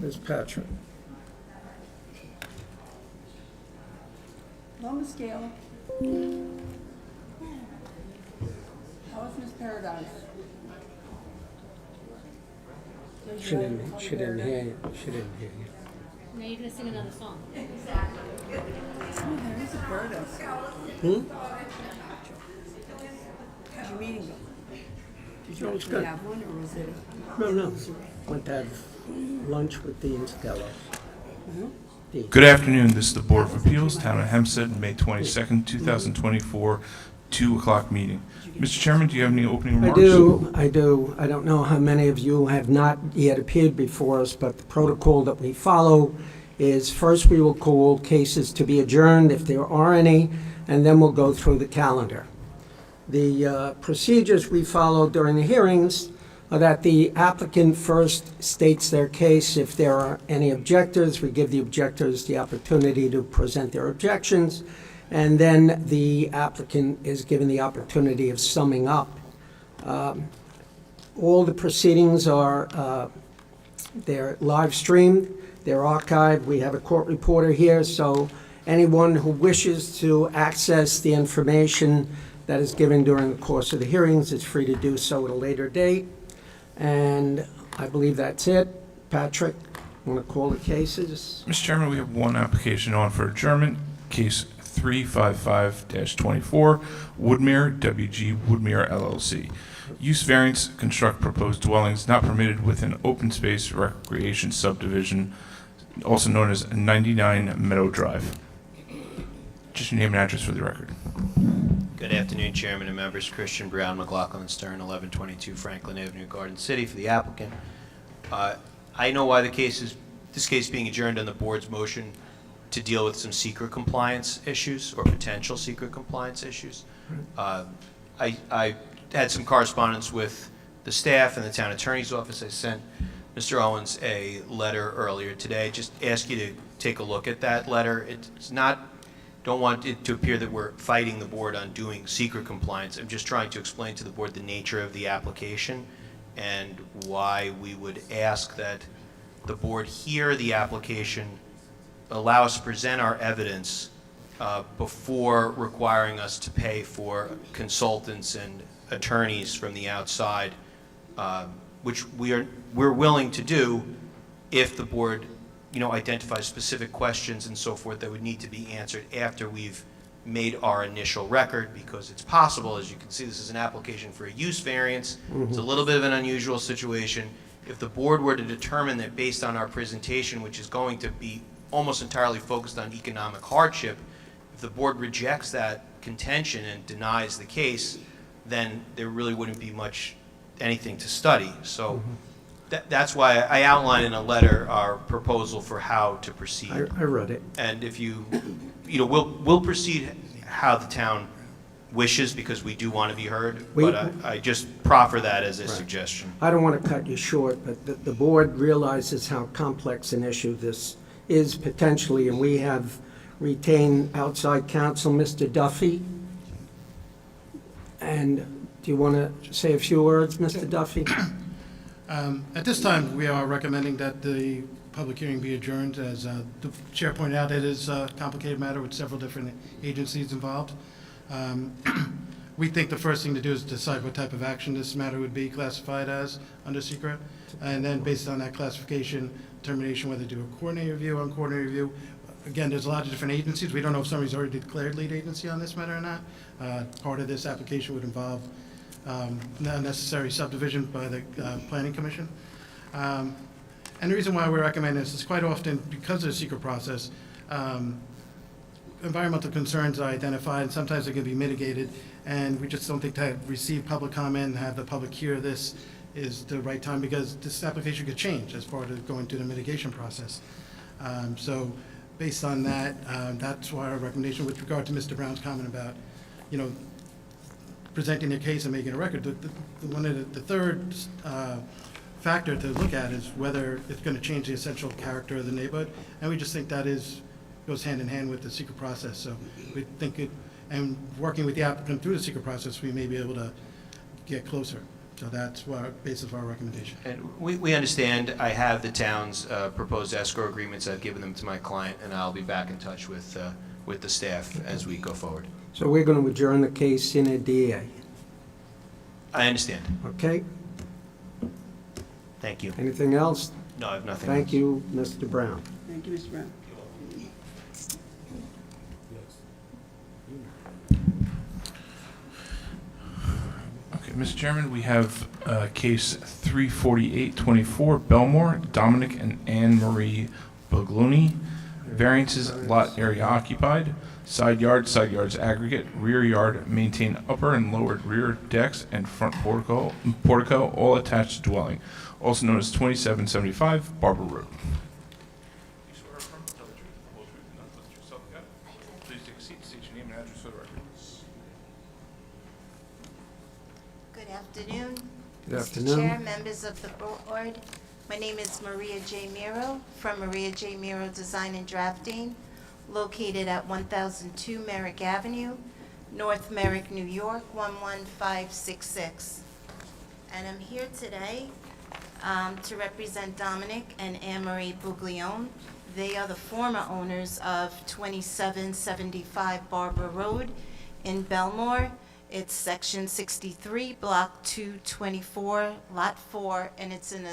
Ms. Patrick. Hello, Ms. Gale. How is Miss Paradise? She didn't hear you. She didn't hear you. Now you're gonna sing another song. Oh, there is a Paradise. How's your meeting going? Did you No, it's actually good. have one, or was it? No. Went to have lunch with Dean Stello. Good afternoon. This is the Board of Appeals, Town of Hempstead, May 22nd, 2024, 2 o'clock meeting. Mr. Chairman, do you have any opening I remarks? do. I don't know how many of you have not yet appeared before us, but the protocol that we follow is first we will call cases to be adjourned if there are any, and then we'll go through the calendar. The procedures we follow during the hearings are that the applicant first states their case. If there are any objectors, we give the objectors the opportunity to present their objections, and then the applicant is given the opportunity of summing up. All the proceedings are they're live streamed, they're archived. We have a court reporter here, so anyone who wishes to access the information that is given during the course of the hearings is free to do so at a later date. And I believe that's it. Patrick, want to call the cases? Mr. Chairman, we have one application on for adjournment, case 355-24, Woodmere, WG Woodmere LLC. Use variance, construct proposed dwellings not permitted within open space recreation subdivision, also known as 99 Meadow Drive. Just your name and address for the record. Good afternoon, Chairman and members. Christian Brown, McLaughlin Stern, 1122 Franklin Avenue, Garden City, for the applicant. I know why this case being adjourned on the board's motion to deal with some secret compliance issues or potential secret compliance issues. I had some correspondence with the staff and the town attorney's office. I sent Mr. Owens a letter earlier today. Just ask you to take a look at that letter. It's not. Don't want it to appear that we're fighting the board on doing secret compliance. I'm just trying to explain to the board the nature of the application and why we would ask that the board hear the application, allow us to present our evidence before requiring us to pay for consultants and attorneys from the outside, which we're willing to do if the board identify specific questions and so forth that would need to be answered after we've made our initial record, because it's possible, as you can see, this is an application for a use variance. It's a little bit of an unusual situation. If the board were to determine that based on our presentation, which is going to be almost entirely focused on economic hardship, if the board rejects that contention and denies the case, then there really wouldn't be anything to study. So that's why I outlined in a letter our proposal for how to proceed. I read it. And if we'll proceed how the town wishes, because we do want to be heard. But I just proffer that as a suggestion. I don't want to cut you short, but the board realizes how complex an issue this is potentially, and we have retained outside counsel, Mr. Duffy. And do you want to say a few words, Mr. Duffy? At this time, we are recommending that the public hearing be adjourned. As the chair pointed out, it is a complicated matter with several different agencies involved. We think the first thing to do is decide what type of action this matter would be classified as under secret, and then based on that classification, determination whether to do a coordinated review, uncoordinated review. Again, there's a lot of different agencies. We don't know if somebody's already declared lead agency on this matter or not. Part of this application would involve unnecessary subdivision by the Planning Commission. And the reason why we're recommending this is quite often, because of the secret process, environmental concerns are identified, and sometimes they can be mitigated, and we just don't think to receive public comment and have the public hear this is the right time, because this application could change as part of going through the mitigation process. So based on that, that's why our recommendation with regard to Mr. Brown's comment about, presenting their case and making a record. The third factor to look at is whether it's going to change the essential character of the neighborhood, and we just think that goes hand in hand with the secret process. So we think and working with the applicant through the secret process, we may be able to get closer. So that's what basis of our recommendation. And we understand. I have the town's proposed escrow agreements. I've given them to my client, and I'll be back in touch with the staff as we go forward. So we're going to adjourn the case in a DA, I understand. okay? Thank you. Anything else? No, I have nothing Thank else. you, Mr. Brown. Thank you, Mr. Brown. Okay, Mr. Chairman, we have case 34824, Belmore, Dominic and Anne Marie Bugloni. Variances, lot area occupied, side yards aggregate, rear yard, maintain upper and lowered rear decks and front portico, all attached to dwelling, also known as 2775 Barber Road. You swear or affirm to tell the truth, the whole truth, and nothing but the truth, so help you God? Please take a seat, state your name and address for the record. Good afternoon. Good Mr. afternoon. Chair, members of the board. My name is Maria J. Miro from Maria J. Miro Design and Drafting, located at 1002 Merrick Avenue, North Merrick, New York, 11566. And I'm here today to represent Dominic and Anne Marie Buglione. They are the former owners of 2775 Barber Road in Belmore. It's section 63, block 224, lot 4, and it's in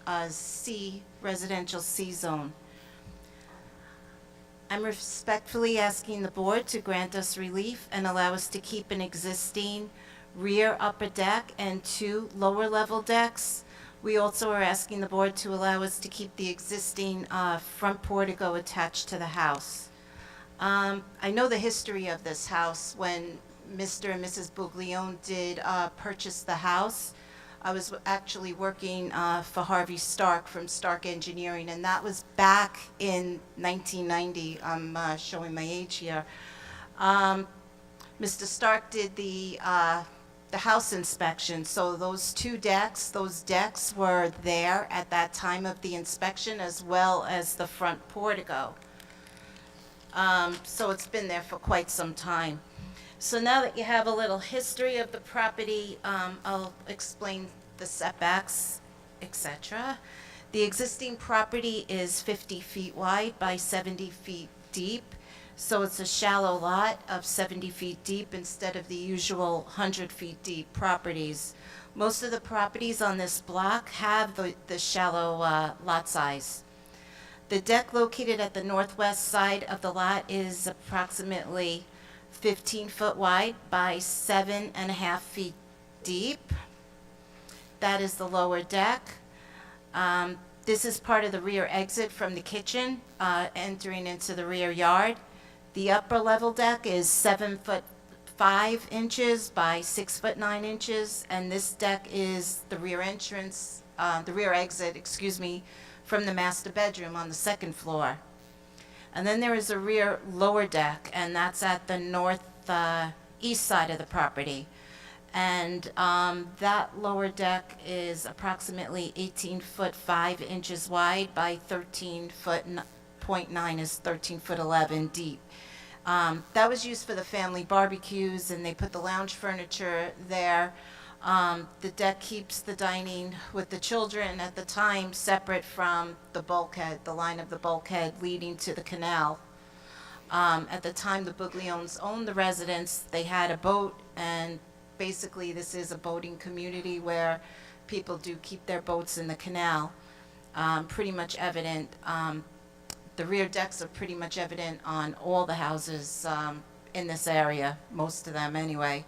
a C, residential C zone. I'm respectfully asking the board to grant us relief and allow us to keep an existing rear upper deck and 2 lower level decks. We also are asking the board to allow us to keep the existing front portico attached to the house. I know the history of this house. When Mr. and Mrs. Buglione did purchase the house, I was actually working for Harvey Stark from Stark Engineering, and that was back in 1990. I'm showing my age here. Mr. Stark did the house inspection, so those 2 decks, those decks were there at that time of the inspection, as well as the front portico. So it's been there for quite some time. So now that you have a little history of the property, I'll explain the setbacks, etc. The existing property is 50 feet wide by 70 feet deep, so it's a shallow lot of 70 feet deep instead of the usual 100 feet deep properties. Most of the properties on this block have the shallow lot size. The deck located at the northwest side of the lot is approximately 15 foot wide by 7.5 feet deep. That is the lower deck. This is part of the rear exit from the kitchen, entering into the rear yard. The upper level deck is 7 foot 5 inches by 6 foot 9 inches, and this deck is the rear entrance, the rear exit, excuse me, from the master bedroom on the 2nd floor. And then there is a rear lower deck, and that's at the north east side of the property. And that lower deck is approximately 18 foot 5 inches wide by 13 foot 0.9 is 13 foot 11 deep. That was used for the family barbecues, and they put the lounge furniture there. The deck keeps the dining with the children at the time separate from the bulkhead, the line of the bulkhead leading to the canal. At the time the Bugliones owned the residence, they had a boat, and basically this is a boating community where people do keep their boats in the canal. Pretty much evident. The rear decks are pretty much evident on all the houses in this area, most of them anyway.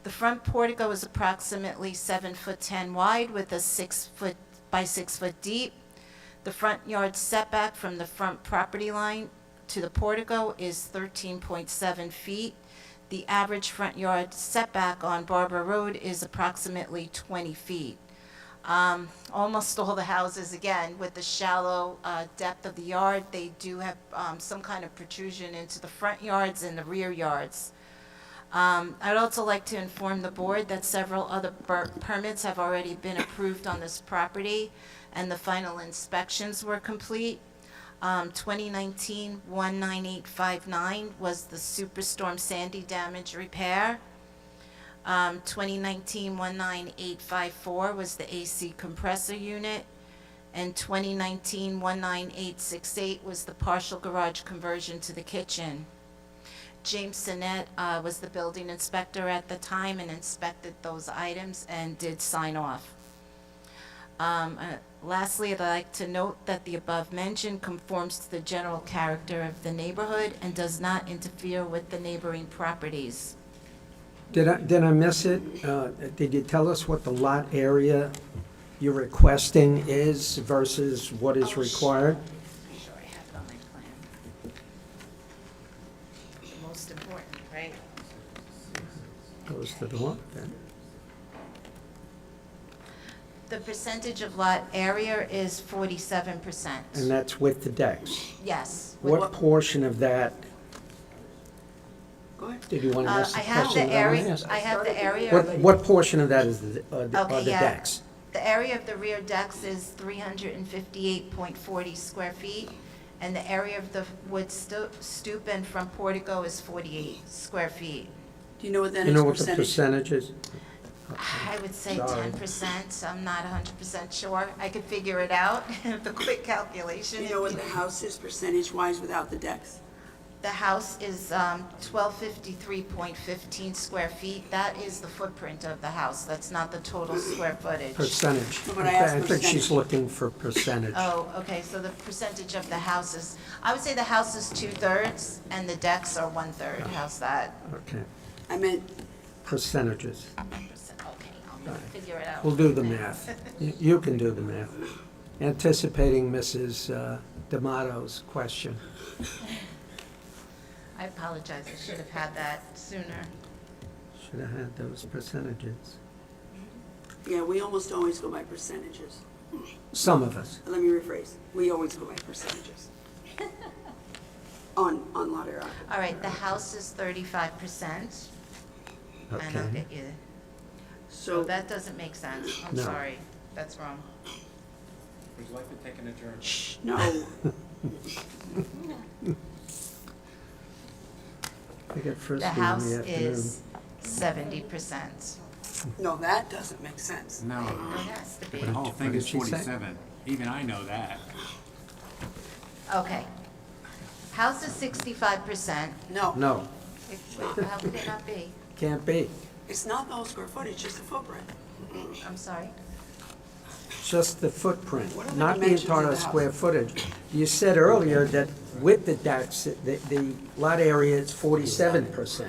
The front portico is approximately 7 foot 10 wide with a 6 foot by 6 foot deep. The front yard setback from the front property line to the portico is 13.7 feet. The average front yard setback on Barber Road is approximately 20 feet. Almost all the houses, again, with the shallow depth of the yard, they do have some kind of protrusion into the front yards and the rear yards. I'd also like to inform the board that several other permits have already been approved on this property, and the final inspections were complete. 2019-19859 was the Superstorm Sandy damage repair. 2019-19854 was the AC compressor unit, and 2019-19868 was the partial garage conversion to the kitchen. James Sinet was the building inspector at the time and inspected those items and did sign off. Lastly, I'd like to note that the above mentioned conforms to the general character of the neighborhood and does not interfere with the neighboring properties. Did I miss it? Did you tell us what the lot area you're requesting is versus what is required? I'm sure I have it on my plan. The most important, right? Goes to the what then? The percentage of lot area is 47%. And that's with the decks. Yes. What portion of that, Go ahead. did you want to ask I the have question the that I wanna area, ask? I have the area. What portion of that is the Okay, yeah. decks? The area of the rear decks is 358.40 square feet, and the area of the wood stoop and front portico is 48 square feet. Do you know what that You is know what the percentage? percentage is? I would say Sorry. 10%, I'm not 100% sure. I could figure it out, the quick Do calculation. you know what the house is percentage-wise without the decks? The house is 1253.15 square feet. That is the footprint of the house. That's not the total square footage. Percentage. No, but I asked I think she's percentage. looking for percentage. Oh, okay, so the percentage of the house is, I would say the house is 2/3 and the decks are 1/3. How's that? Okay, I meant, percentages. Okay, I'll figure it out. We'll do the math. You can do the math. Anticipating Mrs. D'Amato's question. I apologize, I should have had that sooner. Should have had those percentages. yeah, we almost always go by percentages. Some of us. Let me rephrase. We always go by percentages. On lot area. All right, the house is 35%, and I'll Okay. get you, so So, that doesn't make sense. I'm No. sorry, that's wrong. Would you like to take an adjournment? shh, no, I get The frisbee in house the afternoon. is 70%. no, that doesn't make sense. No, It has to be. the whole What thing did is she say? 47. Even I know that. Okay. House is 65%. No, No, How could it not be? can't be. it's not the whole square footage, just the footprint. I'm sorry. Just the footprint, What are the not the dimensions of entire the house? square footage. You said earlier that with the decks, the lot area is 47%.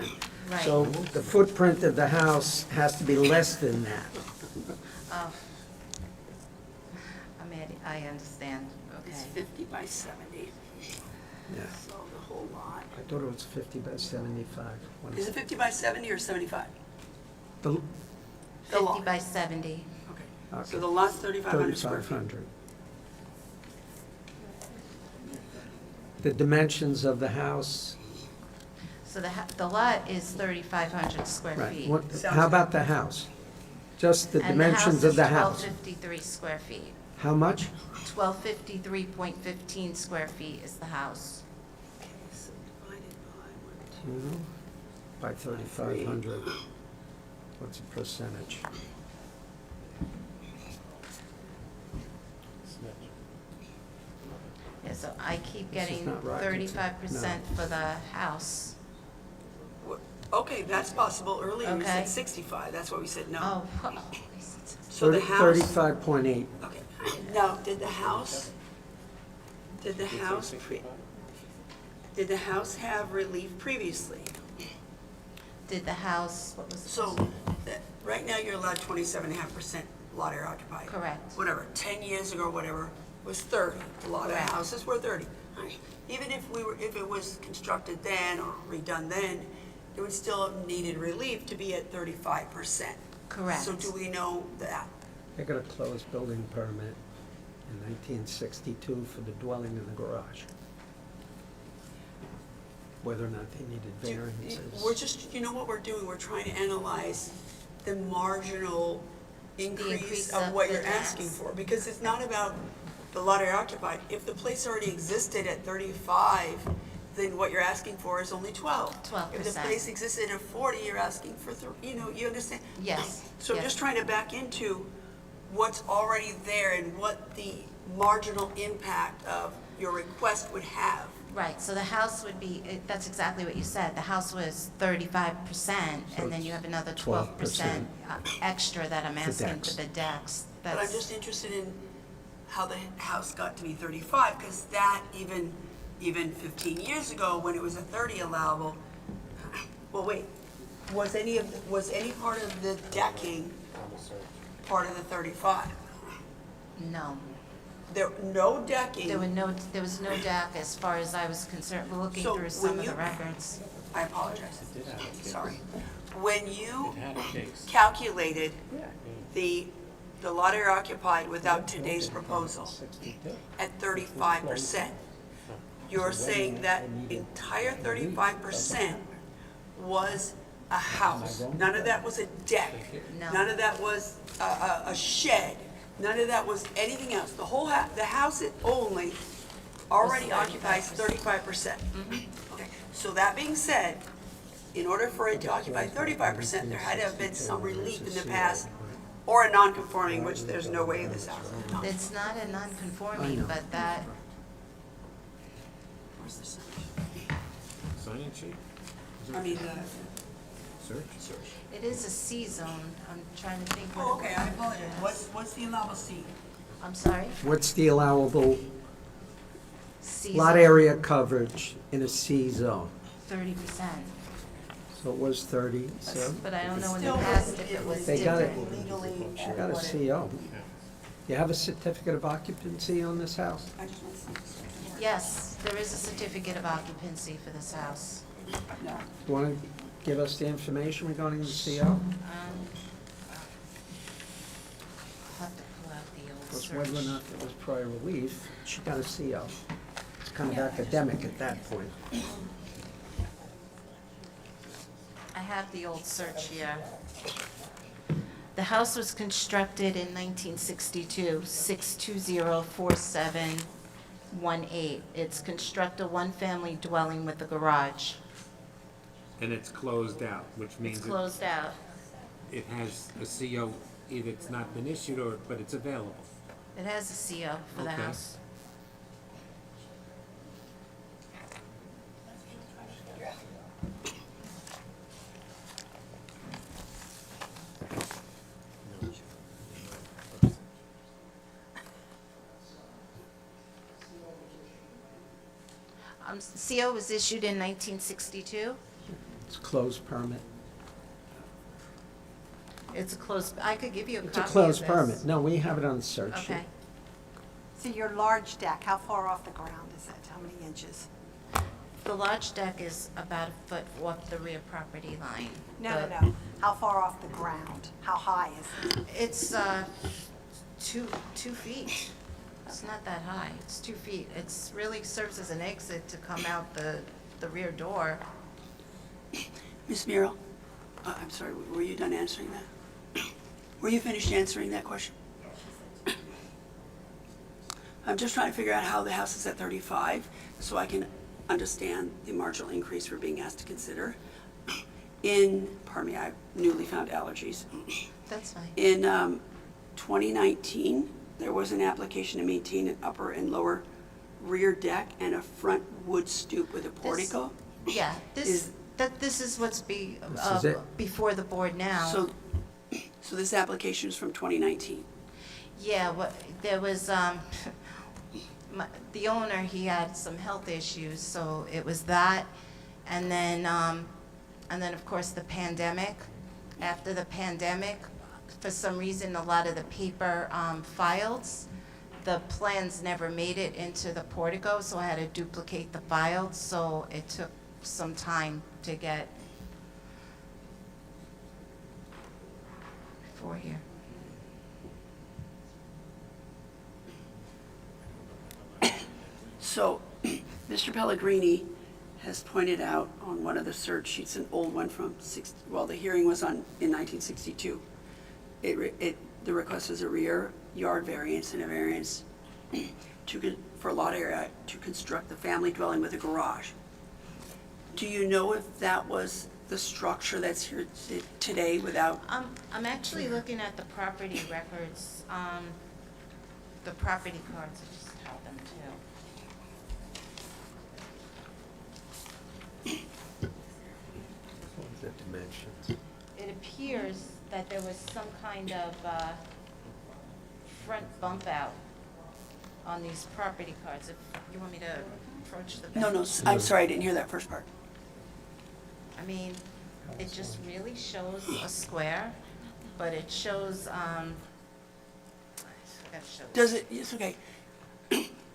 Right. So the footprint of the house has to be less than that. Oh. I understand. It's Okay. 50 by 70, Yeah, so the whole lot. I thought it was 50 by 75. What Is it 50 by 70 or 75? The The 50 lot. by 70. Okay, Okay. so the lot's 3,500 square feet. 3,500. The dimensions of the house, So the lot is 3,500 square right. feet. What, how about the house? Just the dimensions of the house. And the house is 1,253 square feet. How much? 1,253.15 square feet is the house. Okay, so divided by 1, 2. By 3,500. What's the percentage? Yeah, so I keep This is getting not right. 35% for the house. Okay, that's possible. Earlier you Okay. said 65, that's why we said no. Oh, So the house, 35.8. okay, now, did the house have relief previously? did the house, what was the So, question? right now you're allowed 27.5% lot area occupied. Correct. Whatever, 10 years ago, whatever, was 30. A lot of Correct. houses were 30. Even if it was constructed then or redone then, it would still have needed relief to be at 35%. Correct. So do we know that? I got a closed building permit in 1962 for the dwelling in the garage. Whether or not they needed variances. We're just, you know what we're doing? We're trying to analyze the marginal increase increase of of what the you're asking tax. for. Because it's not about the lot area occupied. If the place already existed at 35, then what you're asking for is only 12. 12%. If the place existed at 40, you're asking for, you understand? Yes. So I'm yes. just trying to back into what's already there and what the marginal impact of your request would have. Right, so the house would be, that's exactly what you said. The house was 35%, and then you have another 12% extra that I'm asking decks. for the decks. But I'm That's- just interested in how the house got to be 35, because that even 15 years ago, when it was a 30 allowable, well, wait, was any part of the decking part of the 35? No. No decking. There was no deck as far as I was concerned. We're looking So through some when of the you- records. I apologize. Sorry. When you It had a case. calculated the lot area occupied without today's proposal at 35%, you're saying that entire 35% was a house. None of that was a deck. No. None of that was a shed. None of that was anything else. The whole the house it only already occupies 35%. Okay. So that being said, in order for it to occupy 35%, there had to have been some relief in the past, or a non-conforming, which there's no way in this house. It's not a non-conforming, but that, Where's the search? Sign-in sheet? I mean, Search? it is a C zone. I'm trying to think. oh, what it okay, I was. apologize. What's the allowable C? I'm sorry? What's the allowable C lot zone, area coverage in a C zone? 30%. So it was 30, so But I don't know in the Still past wasn't- if it was They got it. different. Legally. she got a CO. You have a certificate of occupancy on this house? I just want to see. Yes, there is a certificate of occupancy for this house. No. You want to give us the information regarding the CO? I'll have to pull out the old Because search. whether or not there was prior relief, she got a CO. It's kind of Yeah. academic at that point. I have the old search here. The house was constructed in 1962, 6204718. It's construct a one-family dwelling with a garage. And it's closed out, which It's means closed out. it has a CO, either it's not been issued or, but it's available. It has a CO for the Okay. house. CO was issued in 1962. It's a closed permit. It's a closed, I could give you a copy It's of a this. closed permit. No, we have it on the search sheet. Okay. So your large deck, how far off the ground is it? How many inches? The large deck is about a foot off the rear property line. No, The- no. How far off the ground? How high is it? It's 2 feet. It's not that high. It's 2 feet. It's really serves as an exit to come out the rear door. Ms. Muriel, I'm sorry, were you done answering that? Were you finished answering that question? I'm just trying to figure out how the house is at 35, so I can understand the marginal increase we're being asked to consider. Pardon me, I have newly found allergies. That's fine. In 2019, there was an application to maintain an upper and lower rear deck and a front wood stoop with a portico. Yeah, Is- this is what's This is it? before the board now. So this application is from 2019. Yeah, there was, the owner, he had some health issues, so it was that. And then, of course, the pandemic. After the pandemic, for some reason, a lot of the paper files, the plans never made it into the portico, so I had to duplicate the files, so it took some time to get before here. So, Mr. Pellegrini has pointed out on one of the search sheets, an old one from the hearing was in 1962. The request was a rear yard variance and a variance for lot area to construct the family dwelling with a garage. Do you know if that was the structure that's here today without, I'm actually looking at the property records, the property cards, I just have them too. The dimensions. It appears that there was some kind of front bump out on these property cards. If you want me to approach the back? no, I'm sorry, I didn't hear that first part. I mean, it just really shows a square, but it shows, I forgot to show this. Does it, it's okay.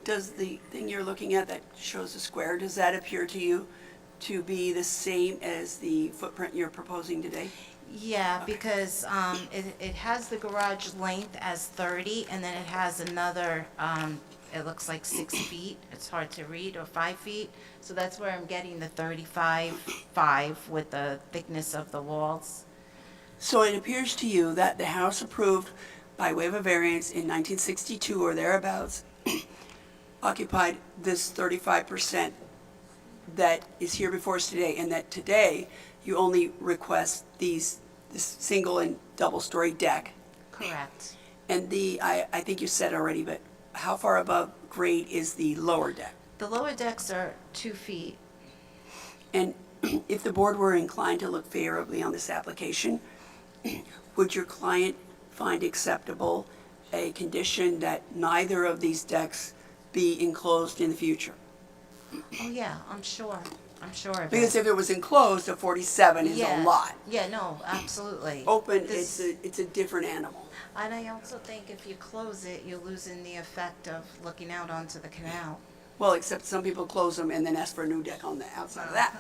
Does the thing you're looking at that shows a square, does that appear to you to be the same as the footprint you're proposing today? Yeah, because it has the garage length as 30, and then it has another, it looks like 6 feet. It's hard to read, or 5 feet. So that's where I'm getting the 35.5 with the thickness of the walls. So it appears to you that the house approved by way of a variance in 1962 or thereabouts occupied this 35% that is here before us today, and that today you only request this single and double-story deck. Correct. And I think you said already, but how far above grade is the lower deck? The lower decks are 2 feet. And if the board were inclined to look favorably on this application, would your client find acceptable a condition that neither of these decks be enclosed in the future? Oh, yeah, I'm sure of it. Because if it was enclosed, a 47 is a Yeah. lot. Yeah, no, absolutely. Open, This- it's a different animal. And I also think if you close it, you're losing the effect of looking out onto the canal. Well, except some people close them and then ask for a new deck on the outside of that.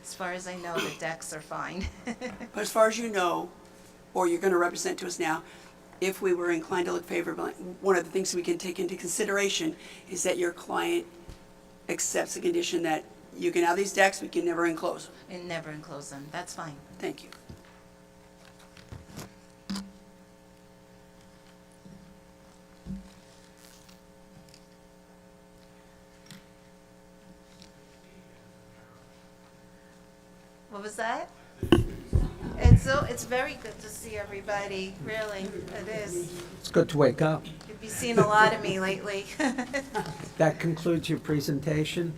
As far as I know, the decks are fine. But as far as you know, or you're going to represent to us now, if we were inclined to look favorably, one of the things we can take into consideration is that your client accepts the condition that you can have these decks, we can never enclose them. And never enclose them, that's fine. Thank you. What was that? It's very good to see everybody, really, it is. It's good to wake up. You've been seeing a lot of me lately. That concludes your presentation.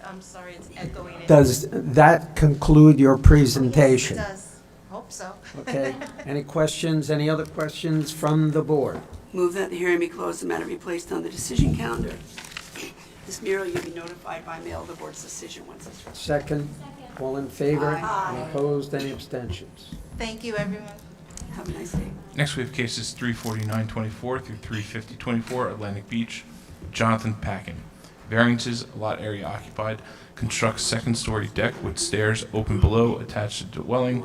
I'm sorry, it's echoing. in. Does that conclude your Yes, presentation? it does. Hope so. Okay. Any questions, any other questions from the board? Move that the hearing be closed, the matter be placed on the decision calendar. Ms. Muriel, you'll be notified by mail of the board's decision once it's ready. Second, all in favor? Aye. Opposed, any abstentions? Thank you, everyone. Have a nice day. Next, we have cases 34924 through 35024 Atlantic Beach. Jonathan Packin. Variances, lot area occupied, construct second-story deck with stairs open below, attached to dwelling,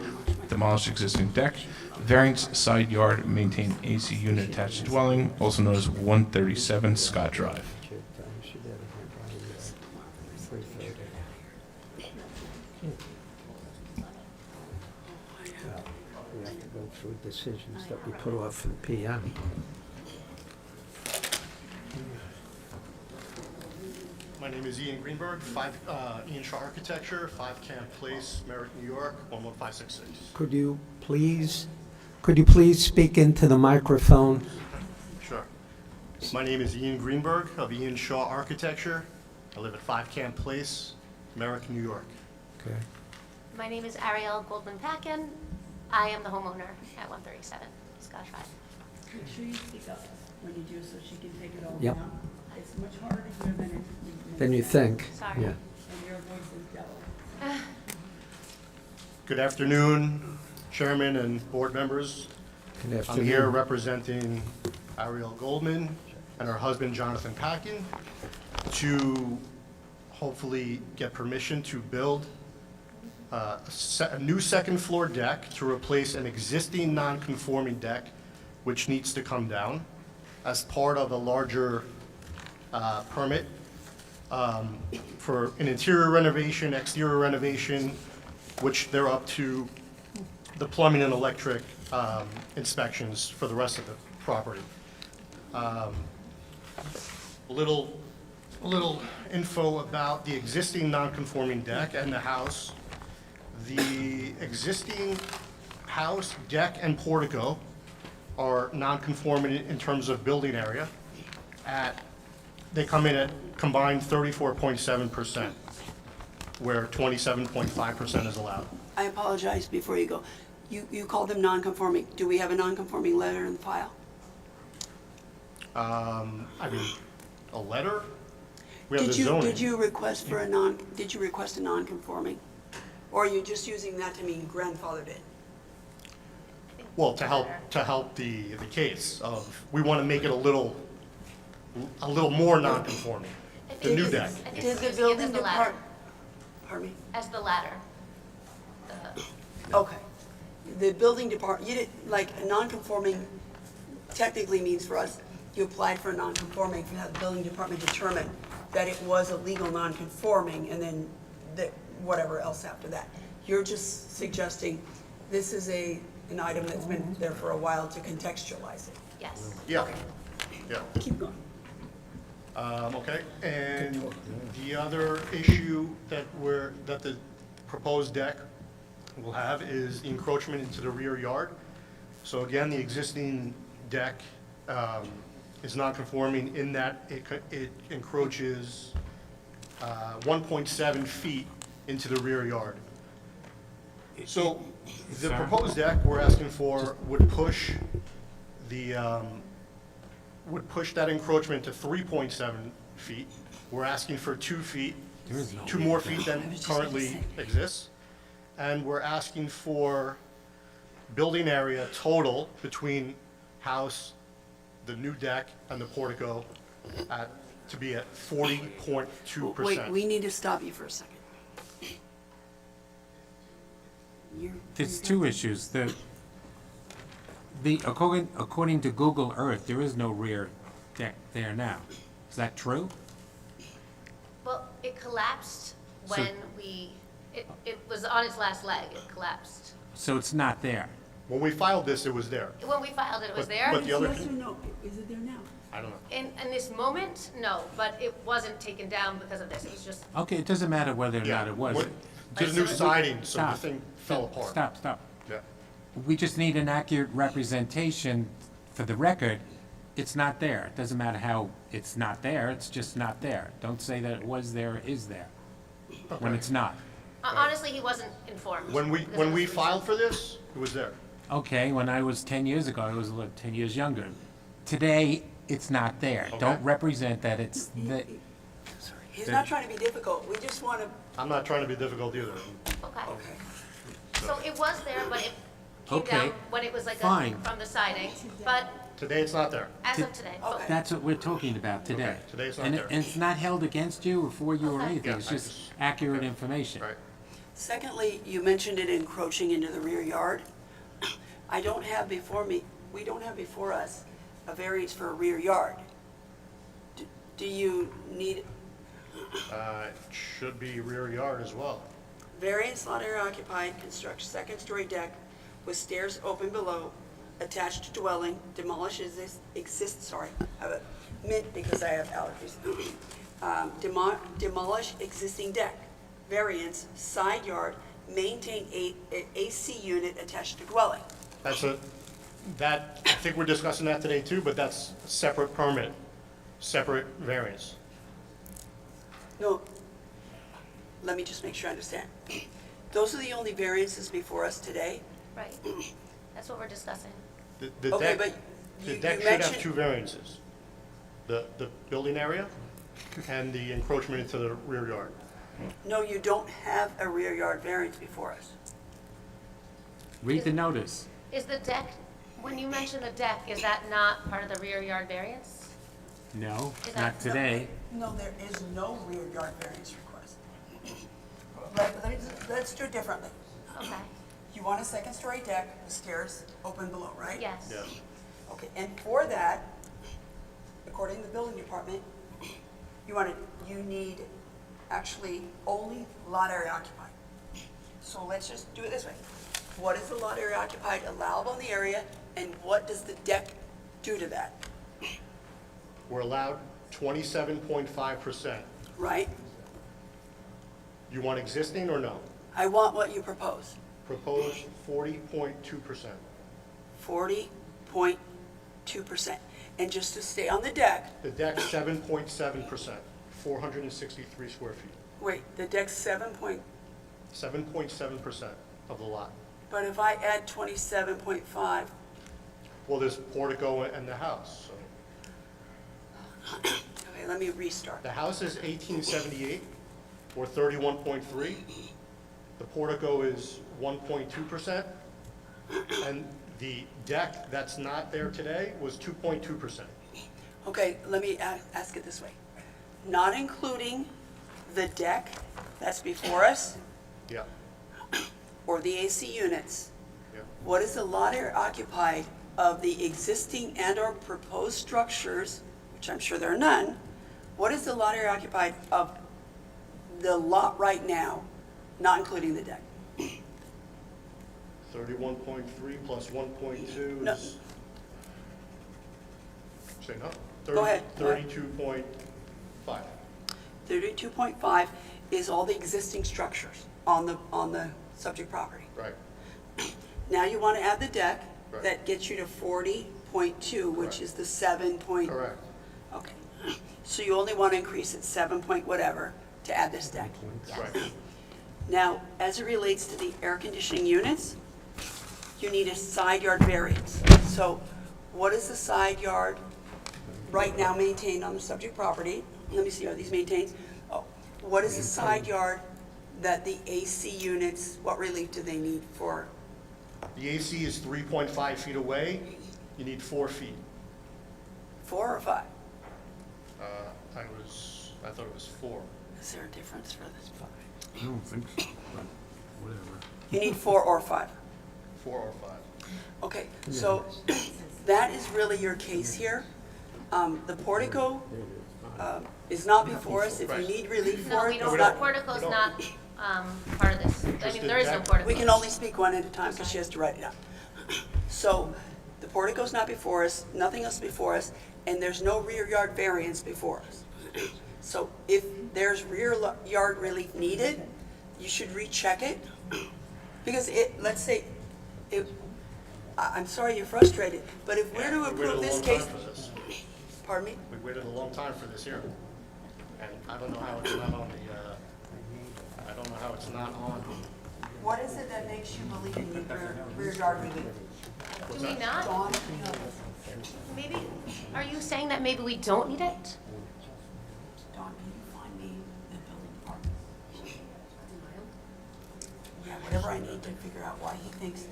demolish existing deck. Variance, side yard, maintain AC unit attached to dwelling, also known as 137 Scott Drive. We have to go through decisions that we put off for the PM. My name is Ian Greenberg, Ian Shaw Architecture, 5 Camp Place, Merritt, New York, 11566. Could you please speak into the microphone? Sure. My name is Ian Greenberg of Ian Shaw Architecture. I live at 5 Camp Place, Merritt, New York. Okay. My name is Ariel Goldman-Packin. I am the homeowner at 137 Scotch Drive. Make sure you speak up when you do so she can take it all Yep. down. It's much harder to hear than Then you think? Sorry. Yeah. And your voice is double. Good afternoon, Chairman and board members. Good I'm afternoon. here representing Ariel Goldman and her husband Jonathan Packin to hopefully get permission to build a new second-floor deck to replace an existing non-conforming deck, which needs to come down as part of a larger permit for an interior renovation, exterior renovation, which they're up to the plumbing and electric inspections for the rest of the property. A little a little info about the existing non-conforming deck and the house. The existing house, deck, and portico are non-conforming in terms of building area. They come in at combined 34.7%, where 27.5% is allowed. I apologize before you go. You called them non-conforming. Do we have a non-conforming letter in the file? I mean, a letter? We have the zoning. Did you request a non-conforming? Or are you just using that to mean grandfathered in? Well, to help the case of, we want to make it a little more non-conforming, the new deck. I think Did we the just give building it the ladder, department? Pardon me? as the ladder. Okay. The building department, you didn't, like, a non-conforming technically means for us, you applied for a non-conforming, and have the building department determine that it was a legal non-conforming, and then whatever else after that. You're just suggesting this is an item that's been there for a while to contextualize it. Yes. Yeah, Okay. yeah. Keep going. Okay, and the other issue that the proposed deck will have is encroachment into the rear yard. So again, the existing deck is non-conforming in that it encroaches 1.7 feet into the rear yard. So the proposed deck we're asking for would push that encroachment to 3.7 feet. We're asking for 2 feet, 2 more feet than currently exists. And we're asking for building area total between house, the new deck, and the portico to be at 40.2%. Wait, we need to stop you for a second. There's two issues. According to Google Earth, there is no rear deck there now. Is that true? Well, it collapsed when it was on its last leg, it collapsed. So it's not there. When we filed this, it was there. When we filed it, it was But- there. but the other- Yes or no? Is it there now? I don't know. In this moment, no, but it wasn't taken down because of this, it was just, Okay, it doesn't matter whether or Yeah, not it was. what- There's new siding, so the Stop. thing fell apart. Stop. Yeah. We just need an accurate representation for the record. It's not there. It doesn't matter how it's not there, it's just not there. Don't say that it was there or is there, when Okay. it's not. honestly, he wasn't informed. When because it we was filed for this, it was there. Okay, when I was 10 years ago, I was 10 years younger. Today, it's not there. Okay. Don't represent that it's the, He's not trying to be difficult. We just want to, I'm not trying to be difficult either. Okay. okay. So it was there, but it came down Okay, when it was like fine. from the siding, but Today, it's not there. as of today. Okay. that's what we're talking about today. Okay, today it's not And there. and it's not held against you or for you or Okay. anything. Yeah, It's I just just- accurate information. Right. Secondly, you mentioned it encroaching into the rear yard. I don't have before me, we don't have before us a variance for a rear yard. Do you need It should be rear yard as well. variance lot area occupied, construct second-story deck with stairs open below, attached dwelling, demolishes sorry, I have a mint because I have allergies. Demolish existing deck, variance, side yard, maintain AC unit attached to dwelling. I think we're discussing that today too, but that's a separate permit, separate variance. No, let me just make sure I understand. Those are the only variances before us today? Right, that's what we're discussing. The Okay, deck, but the you deck should have mentioned, 2 variances. The building area and the encroachment into the rear yard. no, you don't have a rear yard variance before us. Read the notice. Is the deck, when you mention the deck, is that not part of the rear yard variance? No, Is not that- today. No, there is no rear yard variance request. Let's do it differently. Okay, You want a second-story deck with stairs open below, right? yes. Yes. Okay, and for that, according to the building department, you need actually only lot area occupied. So let's just do it this way. What is the lot area occupied allowable in the area, and what does the deck do to that? We're allowed 27.5%. right? You want existing or no? I want what you propose, Proposed 40.2%. 40.2%. And just to stay on the deck, The deck, 7.7%, 463 square feet. wait, the deck's 7 point, 7.7% of the lot. but if I add 27.5, Well, there's portico and the house, so. okay, let me restart. The house is 1878, or 31.3. The portico is 1.2%, and the deck that's not there today was 2.2%. Okay, let me ask it this way. Not including the deck that's before us Yeah, or the AC units, yeah. what is the lot area occupied of the existing and/or proposed structures, which I'm sure there are none, what is the lot area occupied of the lot right now, not including the deck? 31.3 plus 1.2 No. is, say no? Go ahead. 32.5. 32.5 is all the existing structures on the subject property. Right, Now you want to add the deck, Right. that gets you to 40.2, which Correct. is the 7 point. correct. Okay, so you only want to increase it 7 point whatever to add this deck. Right. Now, as it relates to the air conditioning units, you need a side yard variance. So what is the side yard right now maintained on the subject property? Let me see, are these maintained? Oh, what is the side yard that the AC units, what relief do they need for? The AC is 3.5 feet away. You need 4 feet. 4 or 5? I thought it was 4. Is there a difference for this? I don't think so, but whatever. You need 4 or 5? 4 or 5. Okay, so that is really your case here. The portico is not before us. If you need relief No, for we it, don't, it's the not. portico's not part of this. I mean, there is no Just the deck. portico. We can only speak one at a time because she has to write it out. So the portico's not before us, nothing else before us, and there's no rear yard variance before us. So if there's rear yard relief needed, you should recheck it. Because let's say, I'm sorry you're frustrated, but if we're to We waited approve a this long case, time for this. pardon me? We waited a long time for this hearing. And I don't know how it's not on I don't know how it's not on. What is it that makes you believe you need rear yard relief? Do we not? Dawn? Maybe, are you saying that maybe we don't need it? Dawn, can you find me the building department? Yeah, whatever I need to figure out why he thinks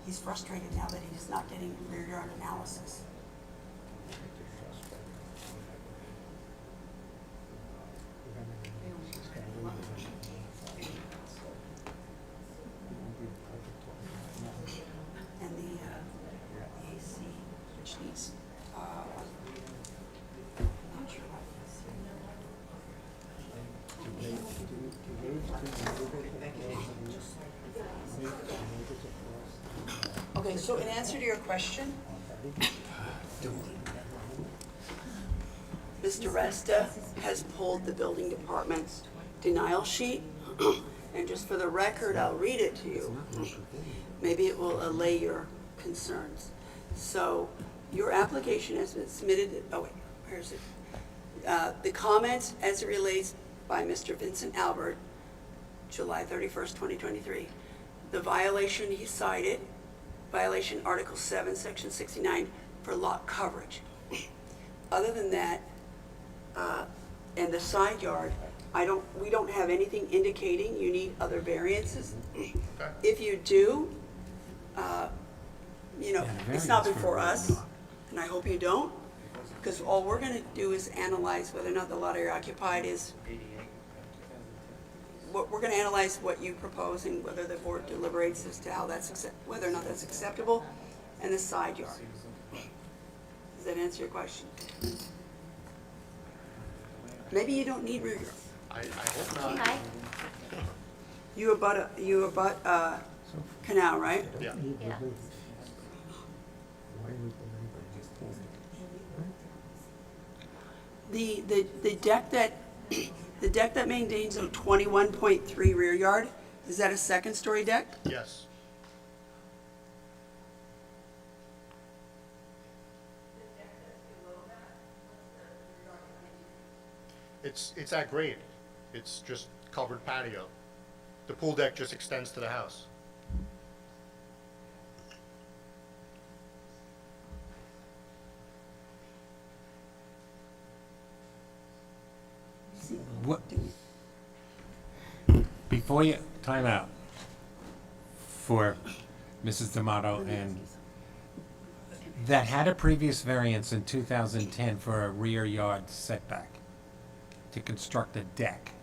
he's frustrated now that he's not getting rear yard analysis. And the AC, which needs, not sure what it is. Okay, so in answer to your question, Mr. Resta has pulled the building department's denial sheet, and just for the record, I'll read it to you. Maybe it will allay your concerns. So, your application has been submitted, oh wait, where is it? The comments as it relates by Mr. Vincent Albert, July 31st, 2023. The violation he cited, violation Article 7, Section 69 for lot coverage. Other than that, and the side yard, we don't have anything indicating you need other variances. If you do, it's not before us, and I hope you don't, because all we're gonna do is analyze whether or not the lot area occupied is, we're gonna analyze what you propose and whether the board deliberates as to how that's, whether or not that's acceptable, and the side yard. Does that answer your question? Maybe you don't need rear yard. I hope not. Okay. You abut canal, right? Yeah. Yeah. The deck that, the deck that maintains a 21.3 rear yard, is that a second-story deck? Yes. It's at grade. It's just covered patio. The pool deck just extends to the house. What, before you, time out for Mrs. D'Amato, and that had a previous variance in 2010 for a rear yard setback to construct a deck.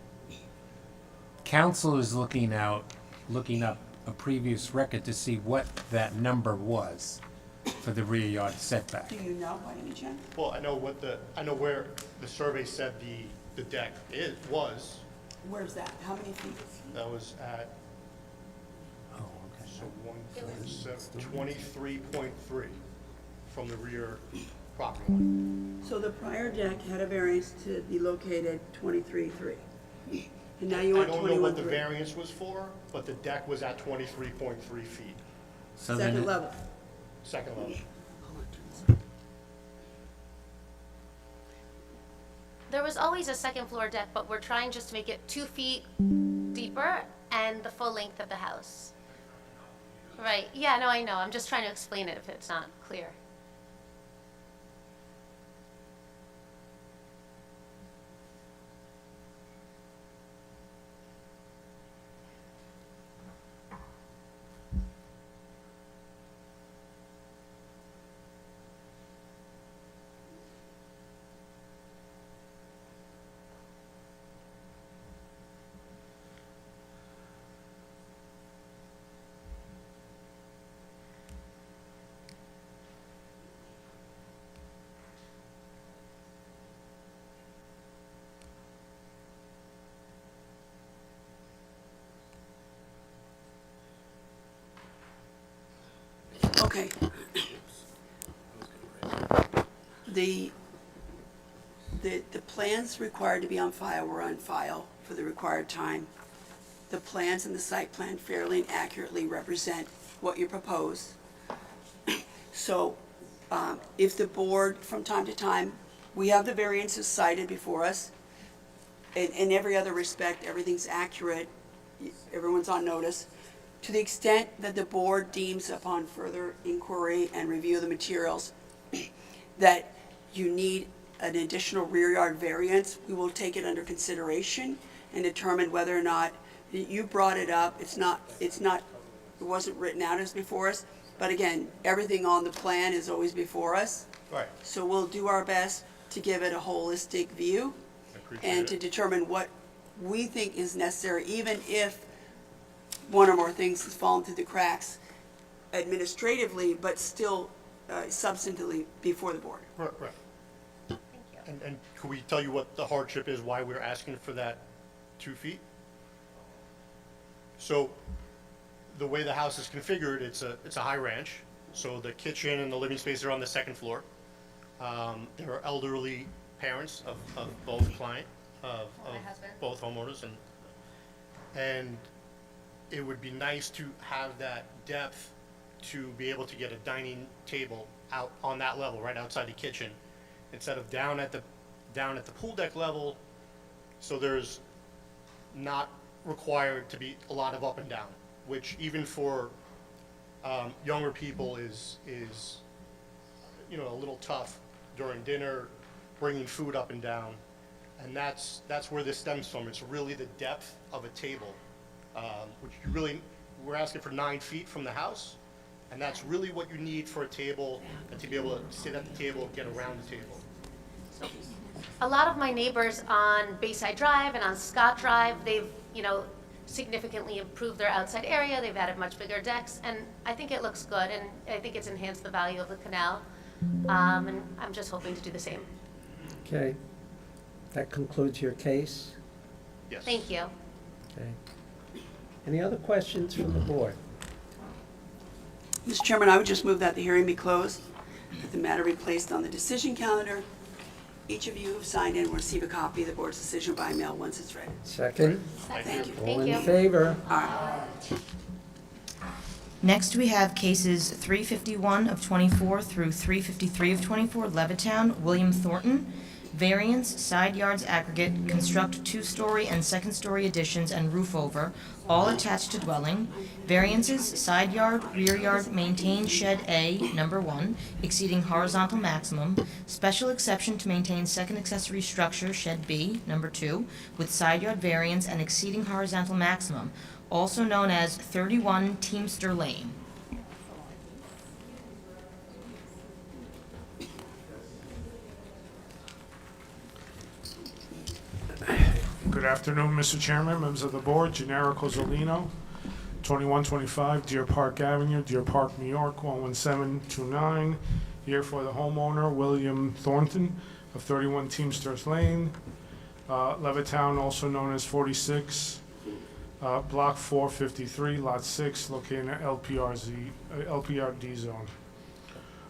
Council is looking up a previous record to see what that number was for the rear yard setback. Do you know by any chance? Well, I know where the survey said the deck was. Where's that? How many feet? That was at, Oh, okay. so 23.3 from the rear property line. So the prior deck had a variance to be located 23.3. And now you want 21.3. I don't know what the variance was for, but the deck was at 23.3 feet, So then Second it- level. second level. There was always a second floor deck, but we're trying just to make it 2 feet deeper and the full length of the house. Right, yeah, no, I know, I'm just trying to explain it if it's not clear. Okay. The plans required to be on file were on file for the required time. The plans and the site plan fairly and accurately represent what you propose. So, if the board, from time to time, we have the variances cited before us. In every other respect, everything's accurate, everyone's on notice. To the extent that the board deems upon further inquiry and review of the materials that you need an additional rear yard variance, we will take it under consideration and determine whether or not, you brought it up, it wasn't written out as before us, but again, everything on the plan is always before us. Right. So we'll do our best to give it a holistic view I appreciate and it. to determine what we think is necessary, even if one or more things has fallen through the cracks administratively, but still substantively before the board. Right. Thank you. And could we tell you what the hardship is, why we're asking for that 2 feet? So, the way the house is configured, it's a high ranch, so the kitchen and the living space are on the second floor. There are elderly parents of both client, of My husband. both homeowners, and it would be nice to have that depth to be able to get a dining table out on that level, right outside the kitchen, instead of down at the pool deck level, so there's not required to be a lot of up and down, which even for younger people is a little tough during dinner, bringing food up and down, and that's where this stems from. It's really the depth of a table, which we're asking for 9 feet from the house, and that's really what you need for a table, and to be able to sit at the table and get around the table. A lot of my neighbors on Bayside Drive and on Scott Drive, they've, significantly improved their outside area, they've added much bigger decks, and I think it looks good, and I think it's enhanced the value of the canal, and I'm just hoping to do the same. Okay. That concludes your case. Yes. Thank you. Okay. Any other questions from the board? Mr. Chairman, I would just move that the hearing be closed, that the matter be placed on the decision calendar, Each of you who signed in will receive a copy of the board's decision by mail once it's ready. Second? Thank you. All Thank in you. favor? Next, we have cases 351 of 24 through 353 of 24, Levittown, William Thornton. Variance, side yards aggregate, construct two-story and second-story additions and roof over, all attached to dwelling. Variances, side yard, rear yard, maintain shed A, number 1, exceeding horizontal maximum. Special exception to maintain second accessory structure, shed B, number 2, with side yard variance and exceeding horizontal maximum, also known as 31 Teamster Lane. Good afternoon, Mr. Chairman, members of the board, Gennaro Cozzolino, 2125 Deer Park Avenue, Deer Park, New York, 11729. Here for the homeowner, William Thornton of 31 Teamsters Lane, Levittown, also known as 46, Block 453, Lot 6, located in the LPRD zone.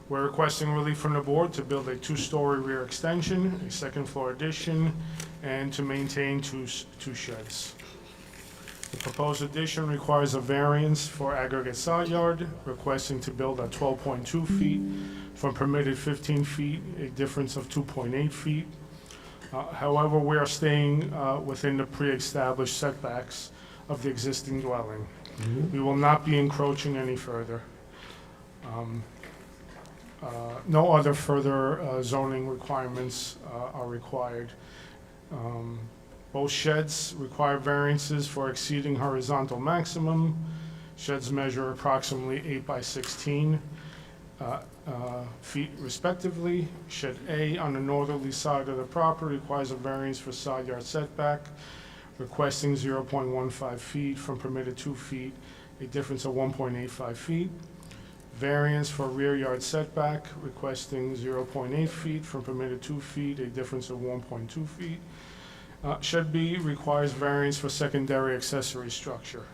We're requesting relief from the board to build a two-story rear extension, a second-floor addition, and to maintain two sheds. The proposed addition requires a variance for aggregate side yard, requesting to build at 12.2 feet from permitted 15 feet, a difference of 2.8 feet. However, we are staying within the pre-established setbacks of the existing dwelling. We will not be encroaching any further. No other further zoning requirements are required. Both sheds require variances for exceeding horizontal maximum. Sheds measure approximately 8 by 16 feet respectively. Shed A on the northerly side of the property requires a variance for side yard setback, requesting 0.15 feet from permitted 2 feet, a difference of 1.85 feet. Variance for rear yard setback, requesting 0.8 feet from permitted 2 feet, a difference of 1.2 feet. Shed B requires variance for secondary accessory structure.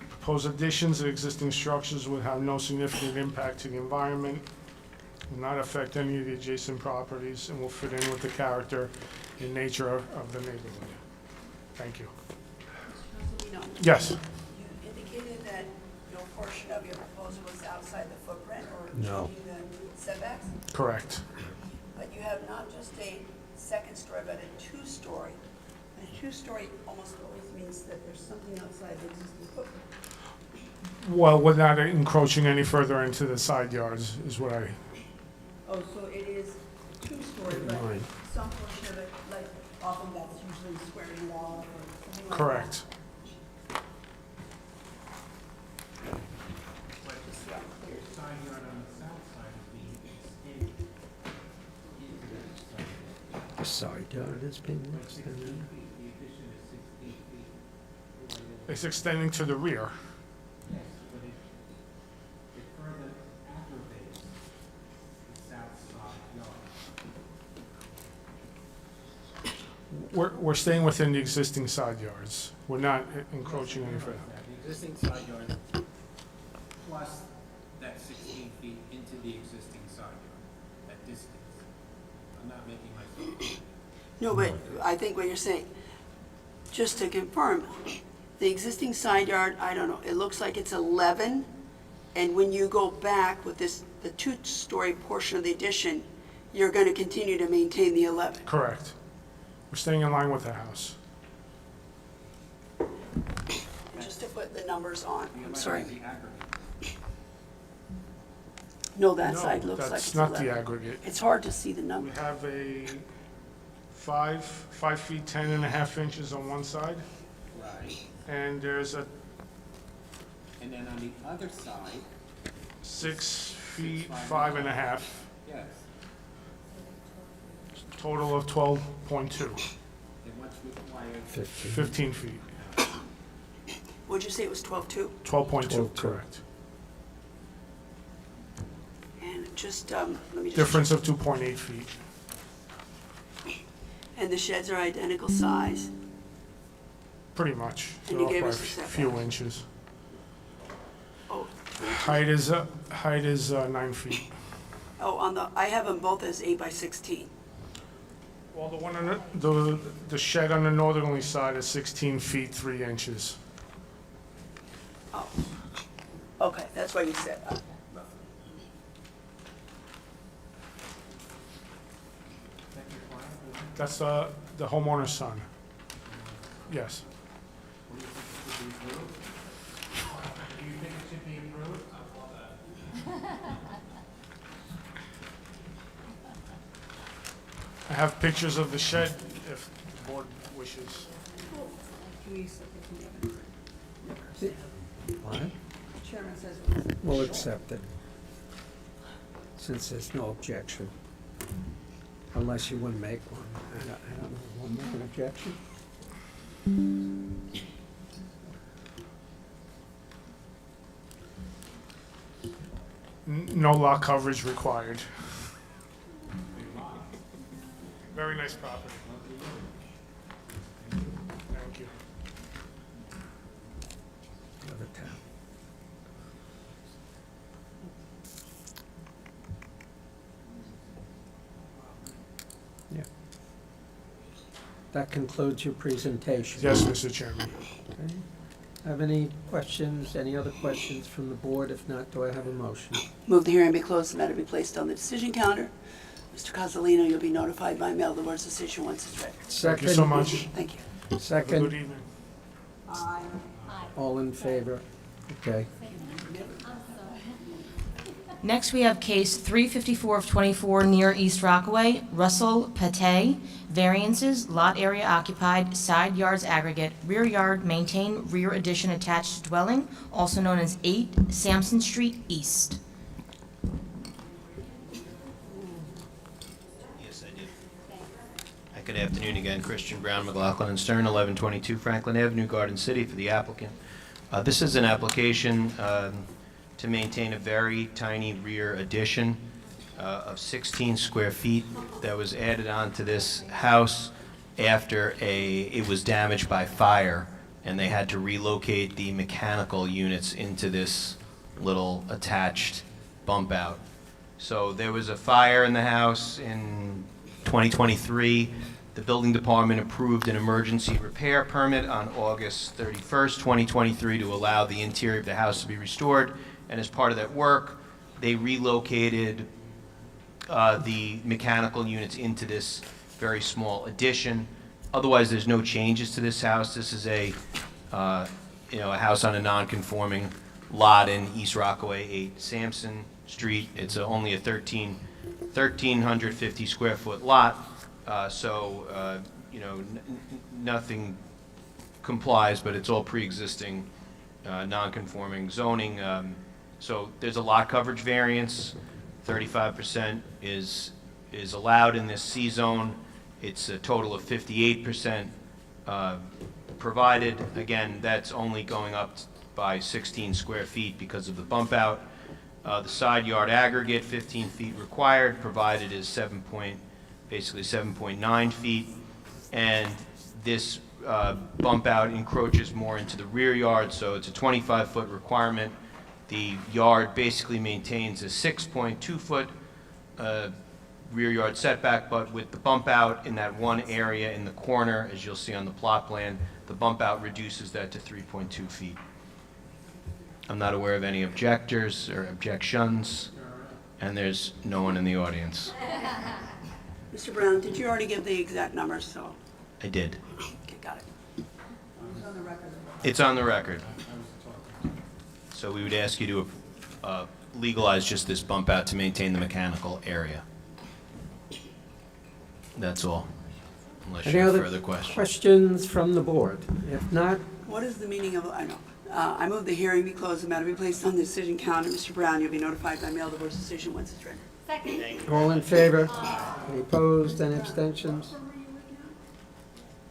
Proposed additions to existing structures would have no significant impact to the environment, will not affect any of the adjacent properties, and will fit in with the character and nature of the neighborhood. Thank you. Yes. You indicated that no portion of your proposal was outside the footprint or No. changing the setbacks, Correct. but you have not just a second story, but a two-story. And a two-story almost always means that there's something outside the existing footprint. Well, we're not encroaching any further into the side yards, is what I, Oh, so it is two-story, but Right. some portion of it, like often that's usually squaring wall or something like that. correct. Just so I'm clear. The side yard has been extended. It's extending to the rear. We're staying within the existing side yards. We're not encroaching any further. The existing side yard plus that 16 feet into the existing side yard, that distance. I'm not making myself. No, but I think what you're saying, just to confirm, the existing side yard, I don't know, it looks like it's 11, and when you go back with this, the two-story portion of the addition, you're going to continue to maintain the 11. Correct. We're staying in line with the house. Just to put the numbers on, I'm sorry. No, that side looks like it's No, that's 11. not the aggregate. It's hard to see the We number. have a 5 feet 10.5 inches on one side, Right. and there's a And then on the other side, 6 feet 5.5, yes, total of 12.2, and what's required. 15 feet. Would you say it was 12.2? 12.2, 12.2. correct. And just, let me just. Difference of 2.8 feet. And the sheds are identical size? Pretty much. And They're you off gave by us the a few setback. inches. Oh, Height is 9 feet. oh, I have them both as 8 by 16. Well, the one on the shed on the northerly side is 16 feet 3 inches. Oh, okay, that's what you said. That's the homeowner's son. Yes. Do you think it should be approved? I have pictures of the shed if the board wishes. What? Chairman says. We'll accept it, since there's no objection. Unless you want to make one. I don't know, want to make an objection? No lot coverage required. Very nice property. Thank you. Another tab. Yeah. That concludes your presentation. Yes, Mr. Chairman. Okay. Have any questions, any other questions from the board? If not, do I have a motion? Move the hearing be closed, the matter be placed on the decision calendar. Mr. Cozzolino, you'll be notified by mail the board's decision once it's ready. Thank you so much. Thank you. Have a good Second, evening. all in favor? Okay. Next, we have case 354 of 24 near East Rockaway, Russell Pate, variances, lot area occupied, side yards aggregate, rear yard maintain, rear addition attached dwelling, also known as 8 Sampson Street East. Yes, I did. Hi, good afternoon again. Christian Brown, McLaughlin and Stern, 1122 Franklin Avenue, Garden City, for the applicant. This is an application to maintain a very tiny rear addition of 16 square feet that was added onto this house after it was damaged by fire, and they had to relocate the mechanical units into this little attached bump out. So there was a fire in the house in 2023. The building department approved an emergency repair permit on August 31st, 2023 to allow the interior of the house to be restored. And as part of that work, they relocated the mechanical units into this very small addition. Otherwise, there's no changes to this house. This is a house on a non-conforming lot in East Rockaway, 8 Sampson Street. It's only a 1,350 square foot lot, nothing complies, but it's all pre-existing non-conforming zoning. So there's a lot coverage variance. 35% is allowed in this C zone. It's a total of 58% provided. Again, that's only going up by 16 square feet because of the bump out. The side yard aggregate, 15 feet required, provided is basically 7.9 feet. And this bump out encroaches more into the rear yard, so it's a 25-foot requirement. The yard basically maintains a 6.2-foot rear yard setback, but with the bump out in that one area in the corner, as you'll see on the plot plan, the bump out reduces that to 3.2 feet. I'm not aware of any objectors or objections, and there's no one in the audience. Mr. Brown, did you already give the exact numbers? So, I did. okay, got it. It's on the record. So we would ask you to legalize just this bump out to maintain the mechanical area. That's all, unless you Any have other further questions. questions from the board? If not, What is the meaning of, I know. I move the hearing be closed, the matter be placed on the decision calendar. Mr. Brown, you'll be notified by mail the board's decision once it's ready. all in favor? Any opposed, any abstentions?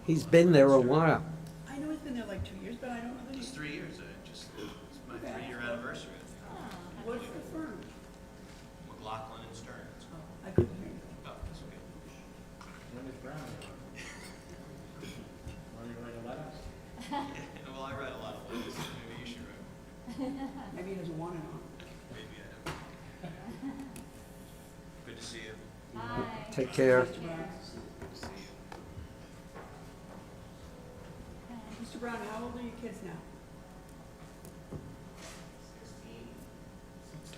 He's been there a while. I know it's been there like 2 years, but I don't know the name. It's 3 years, it's my 3-year anniversary. What's the firm? McLaughlin and Stern. I couldn't hear you. Oh, that's okay. Well, I read a lot of letters, maybe you should write. Maybe he doesn't want it on. Maybe I don't. Good to see you. Take care. Mr. Brown. kids now?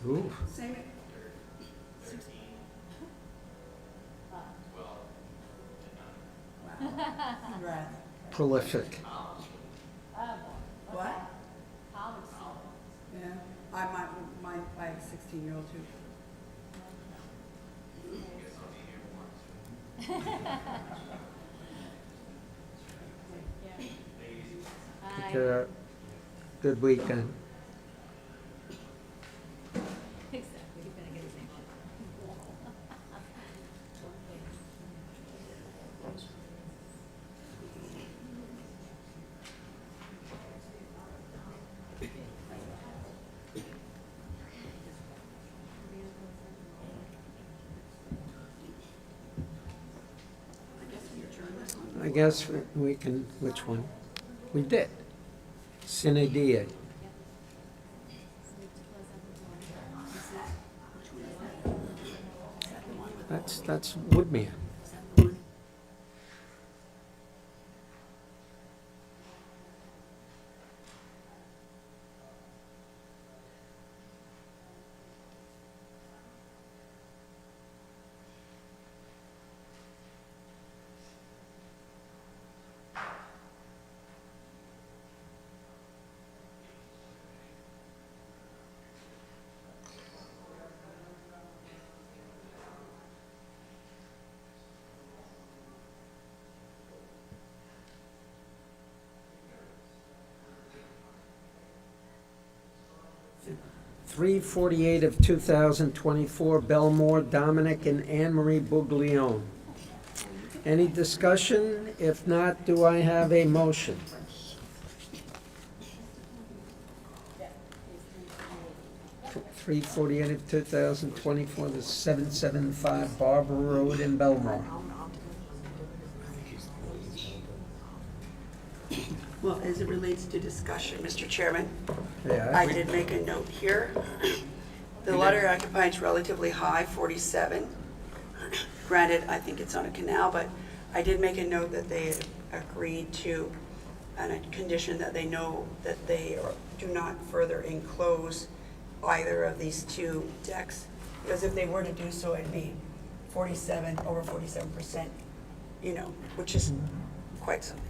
Ooh, Same. Right. prolific. What? Yeah, I have a 16-year-old too. Take care. Good weekend. I guess we can, which one? We did. Sine die. That's Woodmere. .348 of 2024, Belmore, Dominic and Anne Marie Buglione. Any discussion? If not, do I have a motion? .348 of 2024, the 775 Barber Road in Belmore. Well, as it relates to discussion, Mr. Chairman, Yeah, I did make a note here. The lot area occupied is relatively high, 47. Granted, I think it's on a canal, but I did make a note that they had agreed to, on a condition that they know that they do not further enclose either of these two decks, because if they were to do so, it'd be 47, over 47%, you know, which is quite something.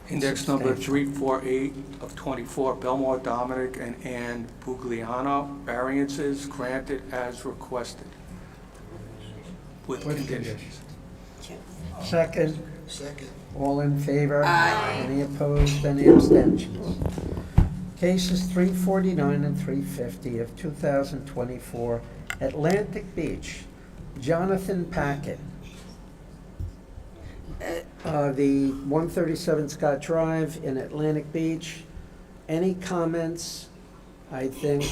Index number 348 of 24, Belmore, Dominic and Ann Bugliano, variances granted as requested. With conditions. second? Second. All in favor? Aye. Any opposed, any abstentions? Cases 349 and 350 of 2024, Atlantic Beach, Jonathan Packett. The 137 Scott Drive in Atlantic Beach. Any comments? I think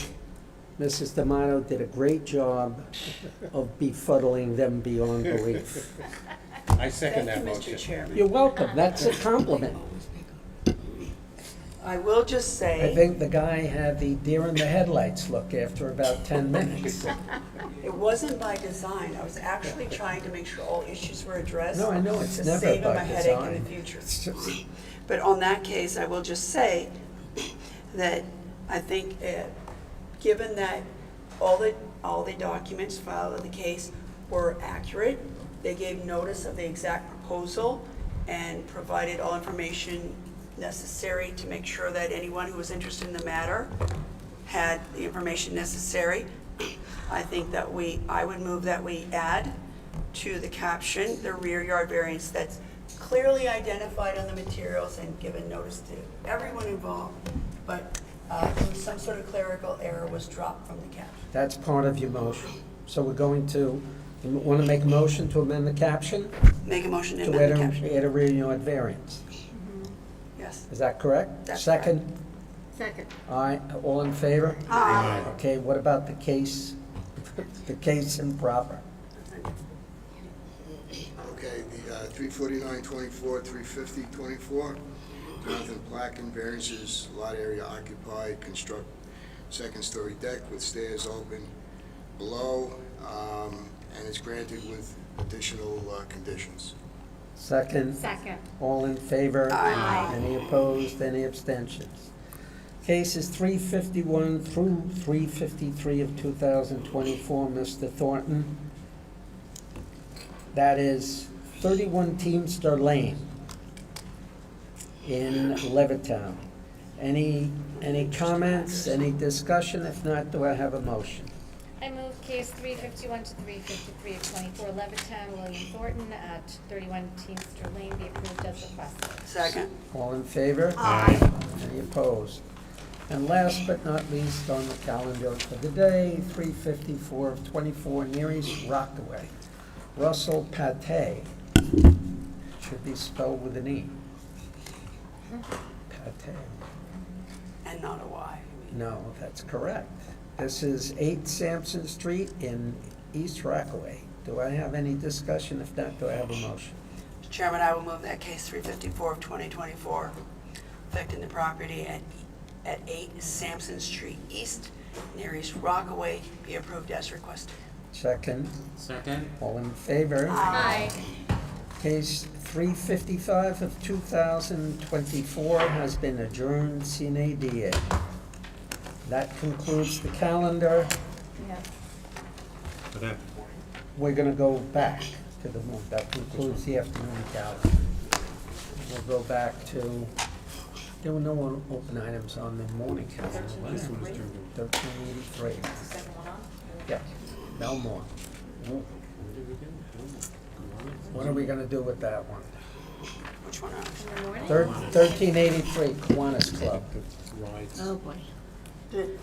Mrs. D'Amato did a great job of befuddling them beyond belief. I second that Thank you, motion. Mr. Chairman. You're welcome, that's a compliment. I will just say. I think the guy had the deer in the headlights look after about 10 minutes. It wasn't by design. I was actually trying to make sure all issues were addressed. No, I know, it's to never save him by a headache in design. the future. It's just- But on that case, I will just say that I think, given that all the documents filed in the case were accurate, they gave notice of the exact proposal and provided all information necessary to make sure that anyone who was interested in the matter had the information necessary. I think that I would move that we add to the caption the rear yard variance that's clearly identified on the materials and given notice to everyone involved, but some sort of clerical error was dropped from the caption. That's part of your motion. So we're going to, you want to make a motion to amend the caption? Make a motion to To amend the caption. add a rear yard variance. Yes. Is that correct? That's Second? Second. Aye, all in favor? Aye. Okay, what about the case, the case improper? Okay, the 349-24, 350-24, Jonathan Placken, variances, lot area occupied, construct second-story deck with stairs open below, and is granted with additional conditions. Second? Second. All in favor? Aye. Any opposed, any abstentions? Cases 351 through 353 of 2024, Mr. Thornton. That is 31 Teamster Lane in Levittown. Any comments, any discussion? If not, do I have a motion? I move case 351 to 353 of 24 Levittown, William Thornton at 31 Teamster Lane be approved as requested. Second. All in favor? Aye. Any opposed? And last but not least on the calendar for the day, 354 of 24 Near East Rockaway. Russell Pate, should be spelled with an E. Pate. And not a Y. No, that's correct. This is 8 Sampson Street in East Rockaway. Do I have any discussion? If not, do I have a motion? Mr. Chairman, I will move that case 354 of 2024, affecting the property at 8 Sampson Street East, near East Rockaway, be approved as requested. Second? Second? All in favor? Aye. Case 355 of 2024 has been adjourned sine die. That concludes the calendar. We're going to go back to the morning. That concludes the afternoon calendar. We'll go back to, there were no open items on the morning calendar. 1383. Yeah, Belmore. What are we going to do with that one? Which one? 1383 Kiwanis Club. Oh, boy. Did-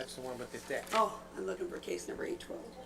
That's the one with the deck. Oh, I'm looking for case number 812.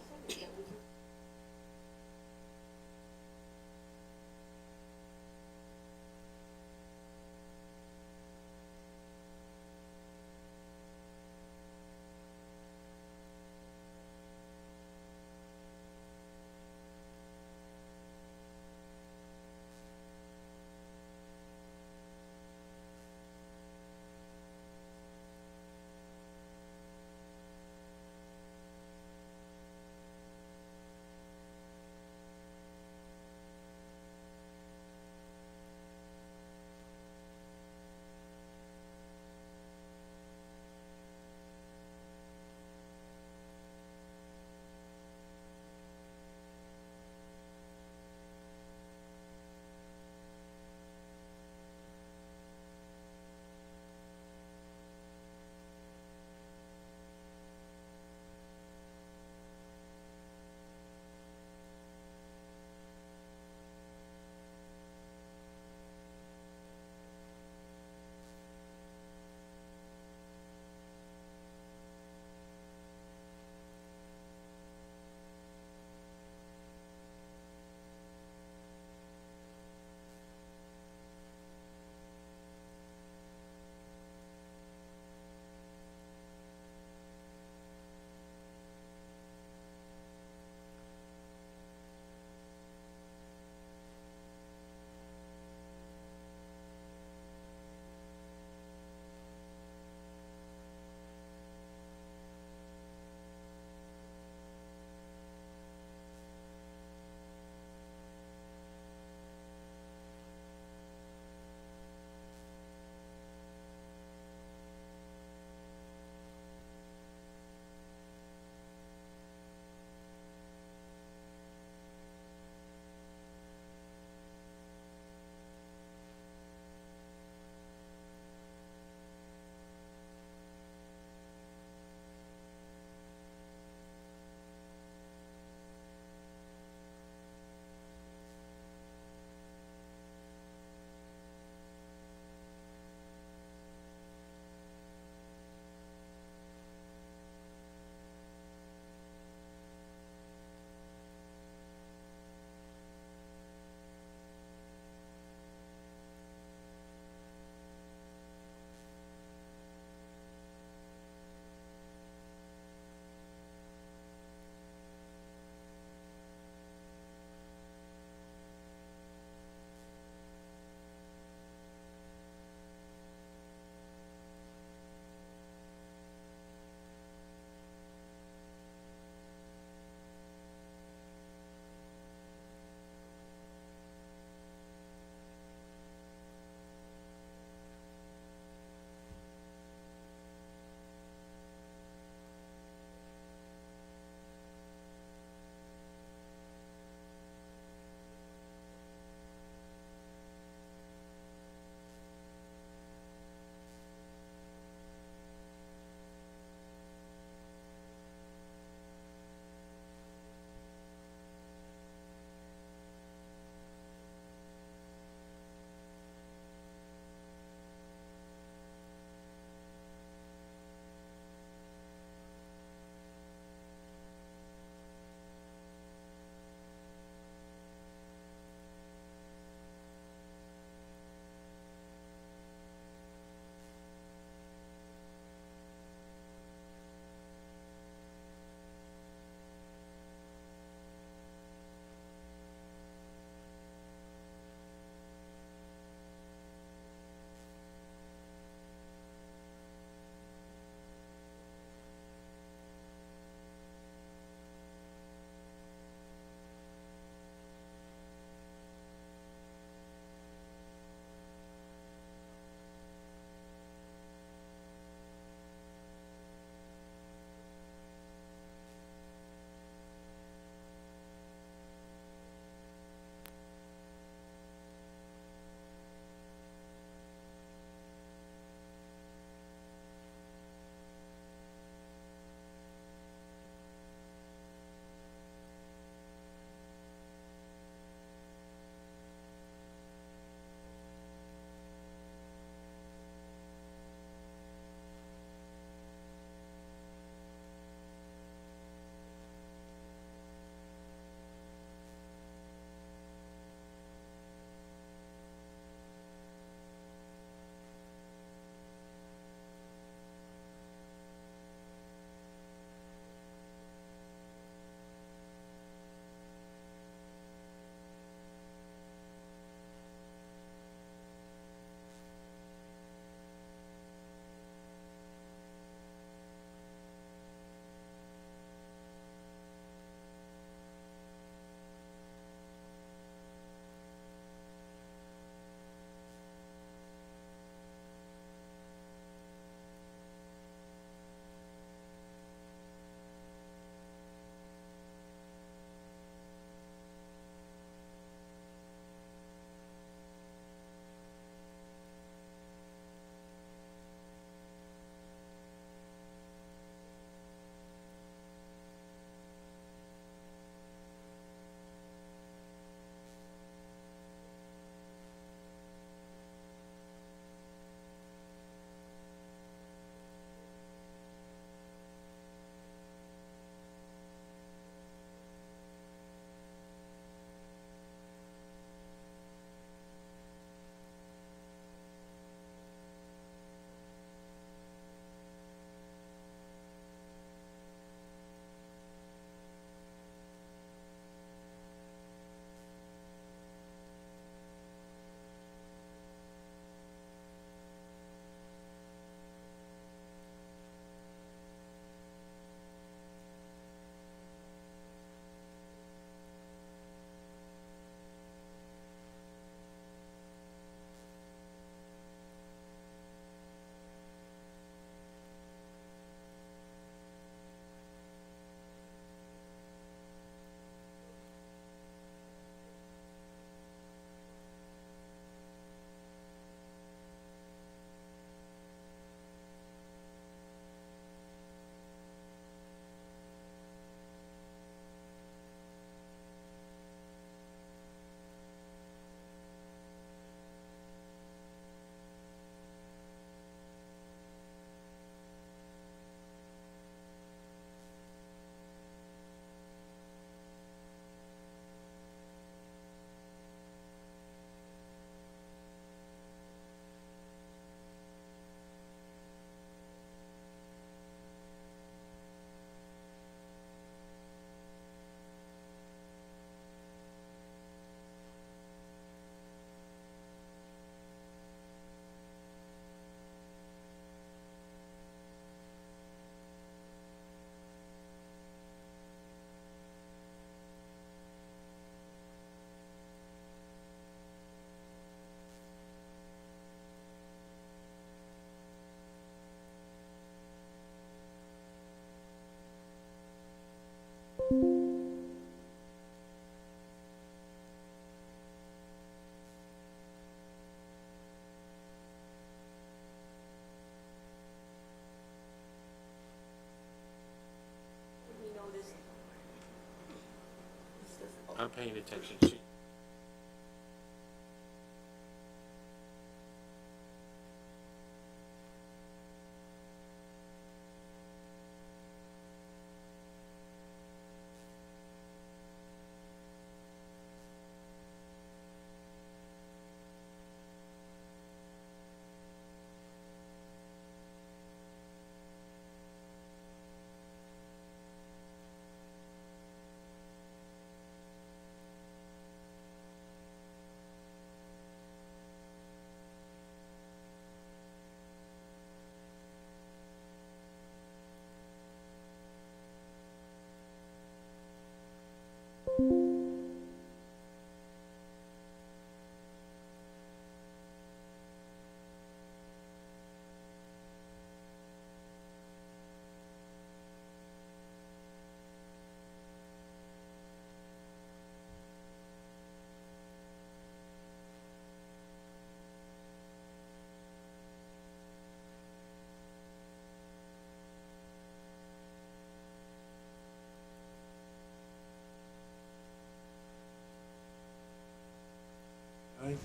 weren't paying attention.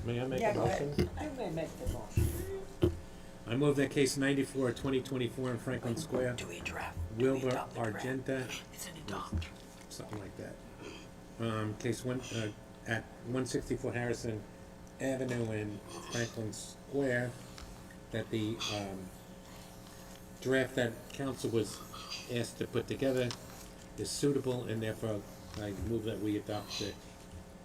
May I make a motion? You may make the motion. I move that case 94, 2024 in Franklin Square, Do we draft? Wilbur adopt the draft? Argenta, It's an adopt. something like that. Case one, at 164 Harrison Avenue in Franklin Square, that the draft that council was asked to put together is suitable, and therefore I move that we adopt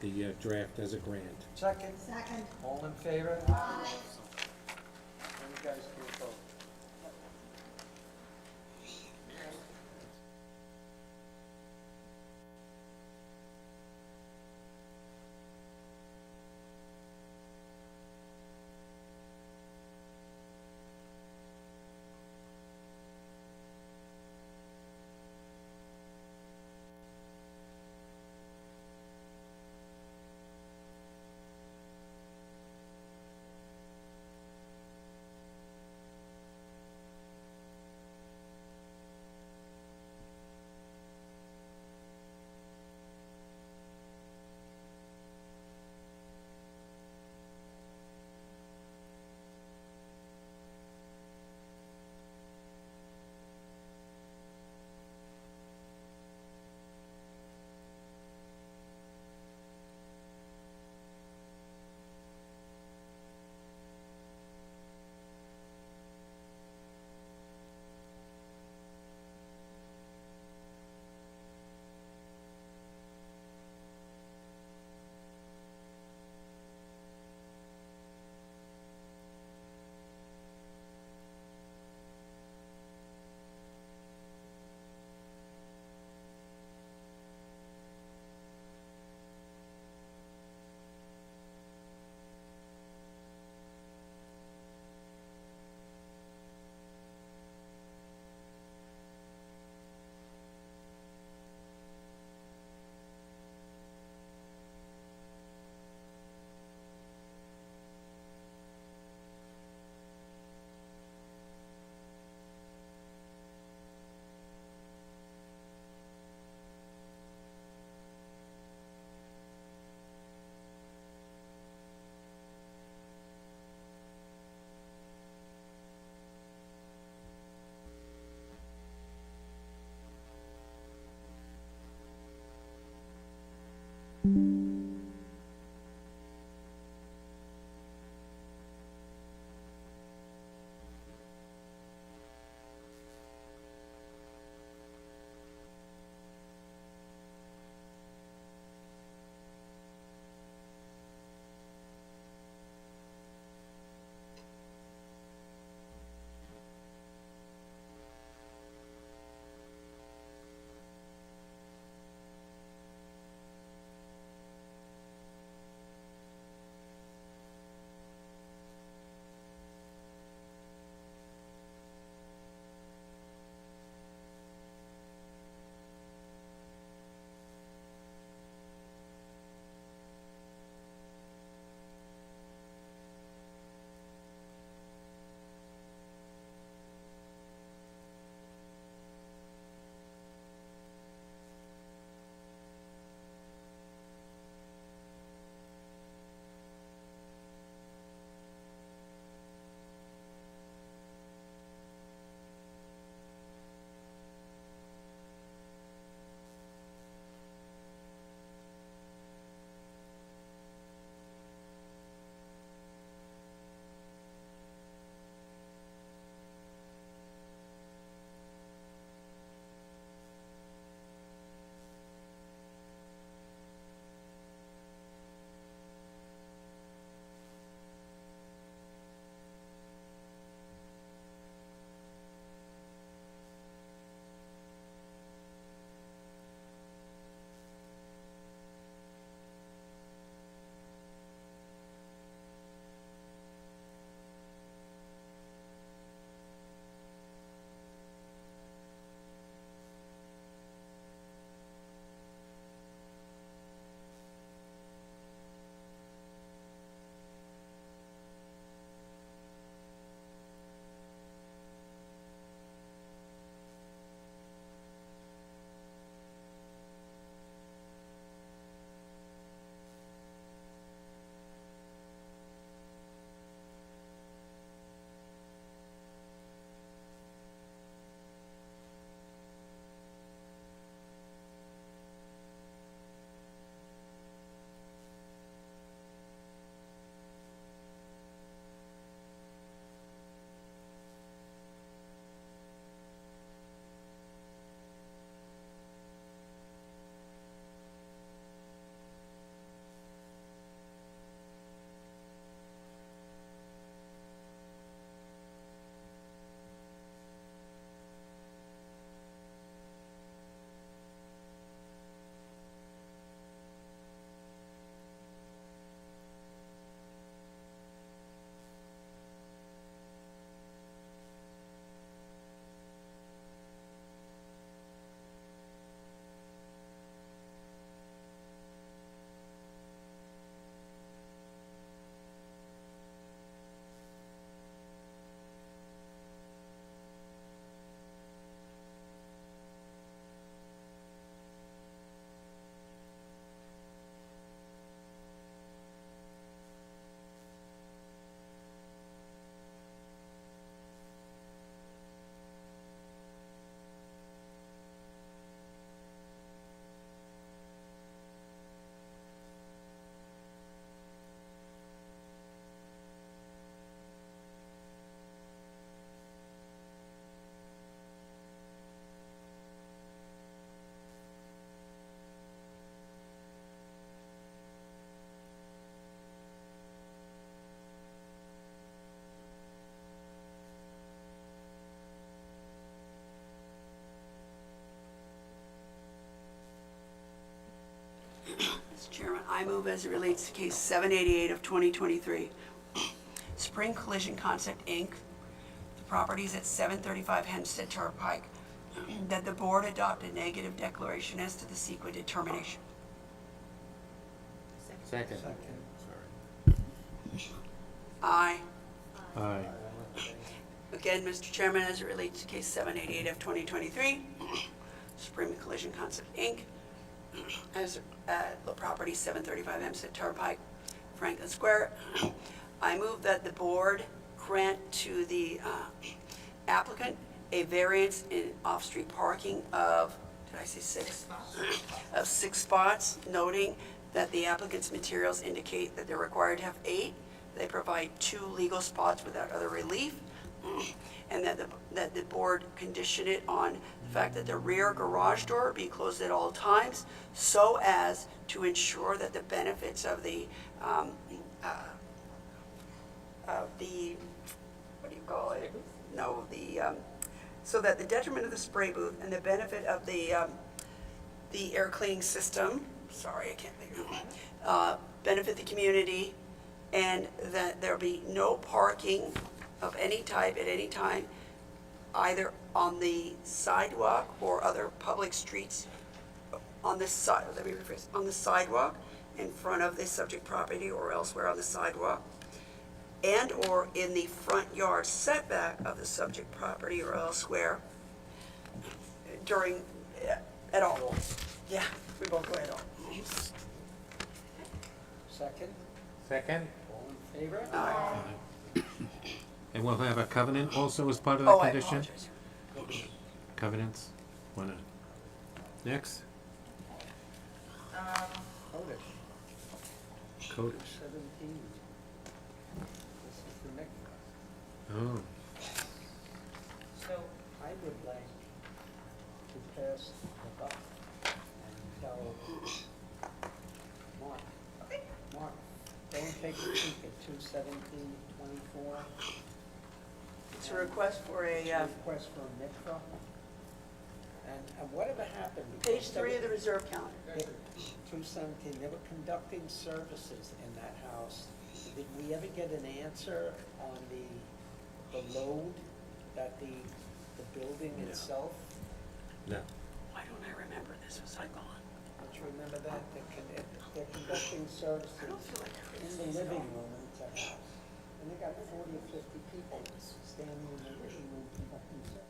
the draft as a grant. Second. Second. All in favor? Aye. You guys can vote. I move as it relates to case 788 of 2023. Spring Collision Concept, Inc., the properties at 735 Hempstead Turnpike, that the board adopt a negative declaration as to the CEQA determination. Second. Aye. Aye. Again, Mr. Chairman, as it relates to case 788 of 2023, Supreme Collision Concept, Inc., as the property 735 Hempstead Turnpike, Franklin Square, I move that the board grant to the applicant a variance in off-street parking of, did I say 6? Of 6 spots, noting that the applicant's materials indicate that they're required to have 8. They provide 2 legal spots without other relief, and that the board condition it on the fact that the rear garage door be closed at all times, so as to ensure that the benefits of the what do you call it? No, so that the detriment of the spray booth and the benefit of the air cleaning system, sorry, I can't think of it, benefit the community, and that there'll be no parking of any type at any time, either on the sidewalk or other public streets on the side, let me rephrase, on the sidewalk in front of the subject property or elsewhere on the sidewalk, and or in the front yard setback of the subject property or elsewhere during, at all. Yeah, we both go at all. Second? Second. All in favor? Aye. And we'll have a covenant also as part of Oh, that I condition? apologize. Covenants? Wanna, next? Codish, Codish. 17. This is the next one. Oh, So I would like to pass the buck and tell Mark, don't take a peek at 21724. It's a request for a, Request for a mikvah. And whatever happened? page 3 of the reserve calendar. 217, they were conducting services in that house. Did we ever get an answer on the load that the building No. itself? no. Why don't I remember this? Was I gone? Don't you remember that? They're conducting services I don't feel like I heard in the living room, and it's a house. And they got 40 or 50 people standing in the living room conducting services.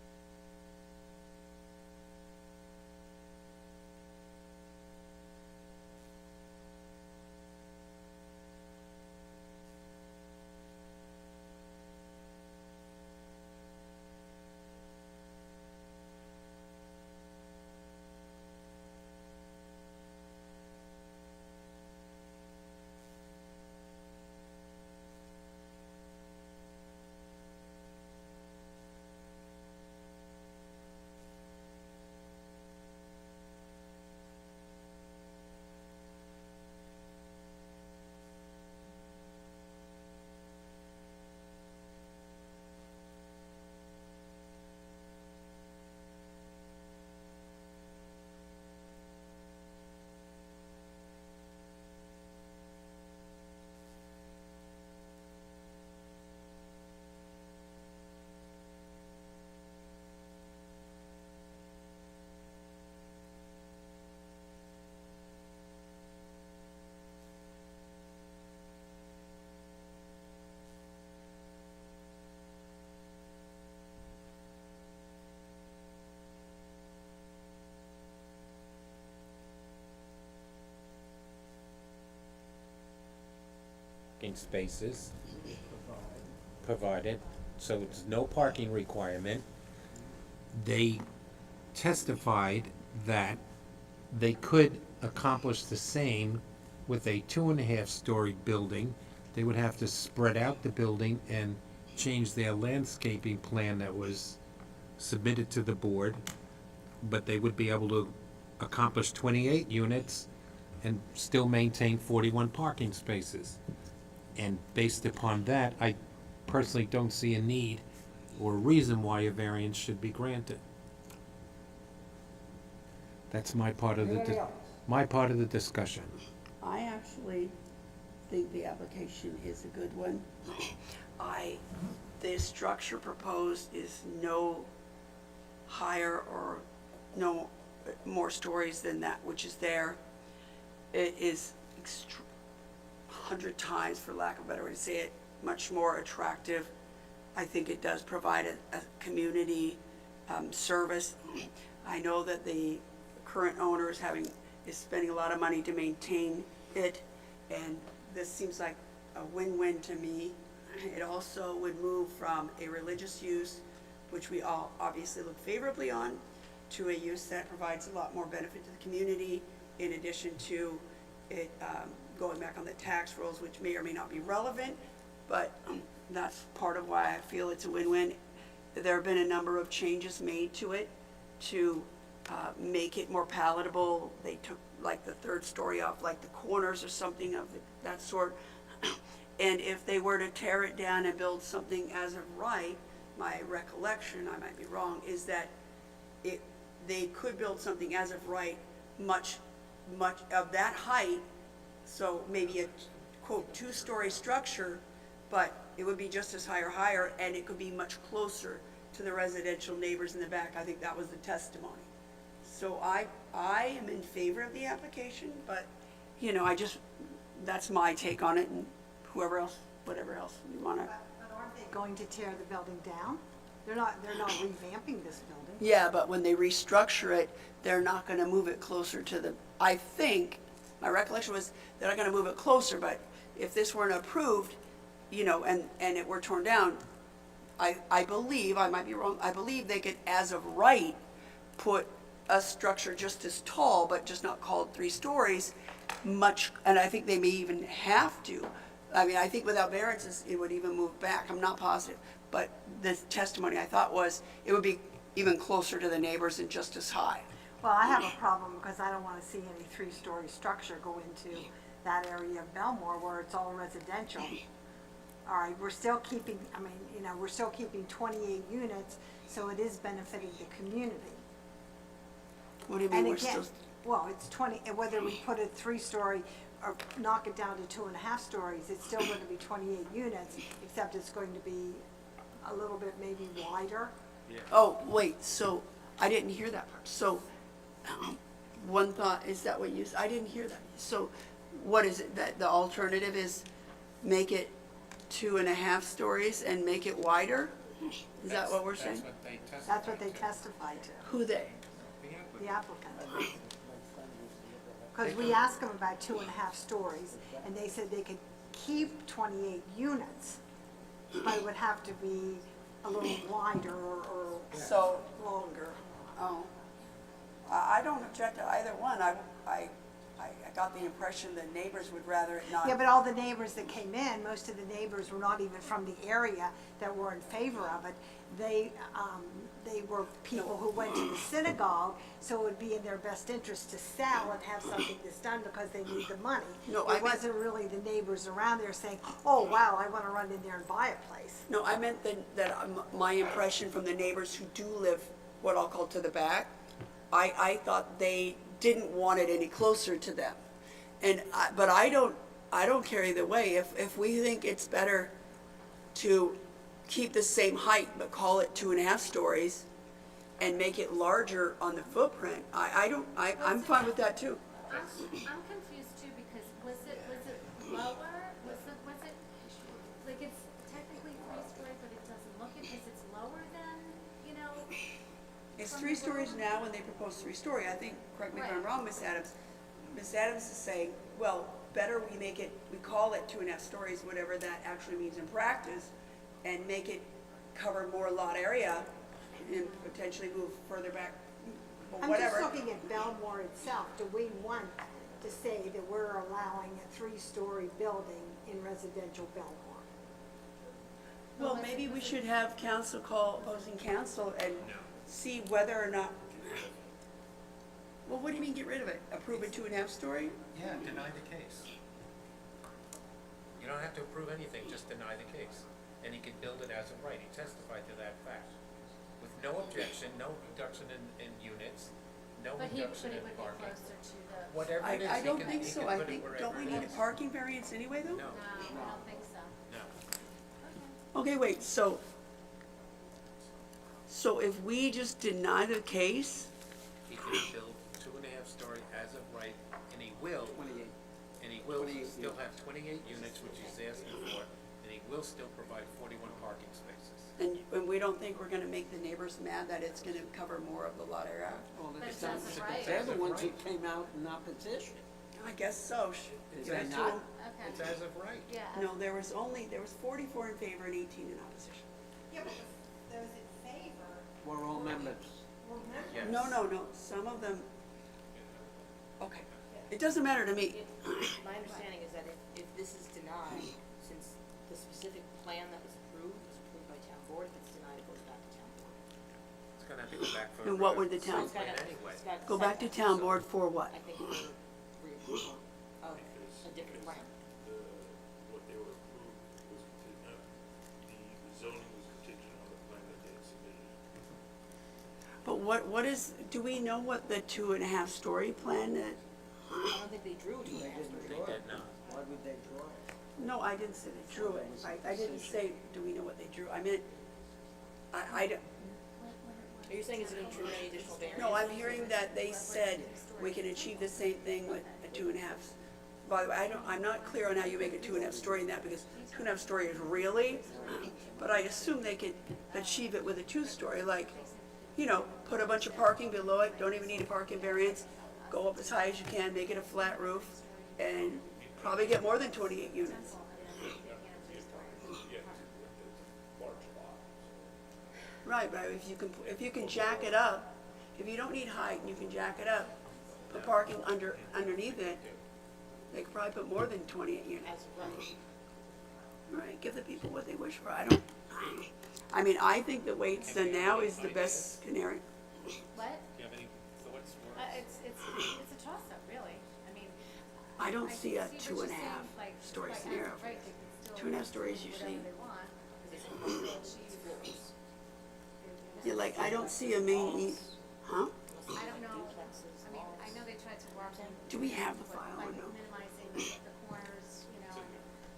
Parking spaces provided, so it's no parking requirement. They testified that they could accomplish the same with a 2.5-story building. They would have to spread out the building and change their landscaping plan that was submitted to the board, but they would be able to accomplish 28 units and still maintain 41 parking spaces. And based upon that, I personally don't see a need or a reason why a variance should be granted. That's my part of the, Anybody else? my part of the discussion. I actually think the application is a good one. The structure proposed is no higher or no more stories than that which is there. It is 100 times, for lack of a better way to say it, much more attractive. I think it does provide a community service. I know that the current owner is spending a lot of money to maintain it, and this seems like a win-win to me. It also would move from a religious use, which we all obviously look favorably on, to a use that provides a lot more benefit to the community, in addition to it going back on the tax rolls, which may or may not be relevant, but that's part of why I feel it's a win-win. There have been a number of changes made to it to make it more palatable. They took like the third story off, like the corners or something of that sort. And if they were to tear it down and build something as of right, my recollection, I might be wrong, is that they could build something as of right much of that height, so maybe a quote 2-story structure, but it would be just as high or higher, and it could be much closer to the residential neighbors in the back. I think that was the testimony. So I am in favor of the application, but that's my take on it, and whoever else, whatever else you want to. But aren't they going to tear the building down? They're not revamping this building. Yeah, but when they restructure it, they're not going to move it closer to the, I think, my recollection was they're not going to move it closer, but if this weren't approved, and it were torn down, I believe, I might be wrong, I believe they could, as of right, put a structure just as tall, but just not called 3 stories, and I think they may even have to. I mean, I think without variances, it would even move back. I'm not positive. But the testimony I thought was it would be even closer to the neighbors and just as high. Well, I have a problem because I don't want to see any 3-story structure go into that area of Belmore where it's all residential. All right, we're still keeping 28 units, so it is benefiting the community. What do you mean And we're again, still? well, it's 20, and whether we put a 3-story or knock it down to 2.5 stories, it's still going to be 28 units, except it's going to be a little bit maybe wider. Oh, wait, so I didn't hear that part. So one thought, is that what you, I didn't hear that. So what is it, that the alternative is make it 2.5 stories and make it wider? Is that what we're saying? That's what they testified to, Who they? the applicant. Because we asked them about 2.5 stories, and they said they could keep 28 units, but it would have to be a little wider or So- longer. Oh, I don't object to either one. I got the impression that neighbors would rather it not. Yeah, but all the neighbors that came in, most of the neighbors were not even from the area that were in favor of it. They were people who went to the synagogue, so it would be in their best interest to sell and have something that's done because they need the money. No, I It meant- wasn't really the neighbors around there saying, oh, wow, I want to run in there and buy a place. No, I meant that my impression from the neighbors who do live what I'll call to the back, I thought they didn't want it any closer to them. But I don't care either way. If we think it's better to keep the same height but call it 2.5 stories and make it larger on the footprint, I'm fine with that too. I'm confused too, because was it lower? Was it, like it's technically 3-story, but it doesn't look it, because it's lower than, It's from 3 the stories road? now when they propose 3-story. I think, correct me if I'm Right. wrong, Ms. Adams. Ms. Adams is saying, well, better we call it 2.5 stories, whatever that actually means in practice, and make it cover more lot area and potentially move further back, or I'm whatever. just looking at Belmore itself. Do we want to say that we're allowing a 3-story building in residential Belmore? Well, maybe we should have council call opposing council and see whether or not, well, what do you mean get rid of it? Approve a 2.5 story? Yeah, deny the case. You don't have to approve anything, just deny the case. And he could build it as of right. He testified to that fact. With no objection, no reduction in units, But he would be closer to the. Whatever it is, I he don't can- think he so. can I put it think, wherever don't we he need a wants. parking variance anyway, though? No, No, I don't think so. no. Okay, wait, so if we just deny the case, He can build 2.5-story as of right, and he will. 28. And he will still have 28 units, which he's asking for, and he will still provide 41 parking spaces. and we don't think we're gonna make the neighbors mad that it's gonna cover more of the lot area? But it doesn't, right? They're the ones who came out in opposition. I guess so. Is Give that it to not? them. It's Okay. as of right. Yeah. No, there was 44 in favor and 18 in opposition. Yeah, but those in favor We're all members. were members. Yes. No, some of them, okay. It doesn't matter to me. My understanding is that if this is denied, since the specific plan that was approved by town board, if it's denied, it goes back to town board. It's gonna have to go back for. And what would the town- site plan anyway. It's got Go back to setbacks, town so board for what? I think for reapproval of a different plan. What they were approved was contingent, the zoning was contingent on the plan that they had submitted. But what is, do we know what the 2.5-story plan that? I don't think they drew to it. They did not. Why would they draw it? No, I didn't say they drew it. I didn't say, do we know what they drew? I meant, I don't, Are you saying is it going to trigger any additional variance? no, I'm hearing that they said we can achieve the same thing with a 2.5. By the way, I'm not clear on how you make a 2.5-story in that, because 2.5-story is really, but I assume they could achieve it with a 2-story, like, put a bunch of parking below it, don't even need a parking variance, go up as high as you can, make it a flat roof, and probably get more than 28 units. Right, but if you can jack it up, if you don't need height and you can jack it up, put parking underneath it, they could probably put more than 28 units. Right, give the people what they wish for. I mean, I think the way it's done now is the best scenario. What? Do you have any thoughts? It's a toss-up, really. I mean. I don't see a what you're saying, 2.5-story like, scenario. right, they can still 2.5 stories do usually, whatever they want. yeah, like, I don't see a main, huh? I don't know, I mean, I know they tried to work on. Do we have the file or like no? minimizing the corners, and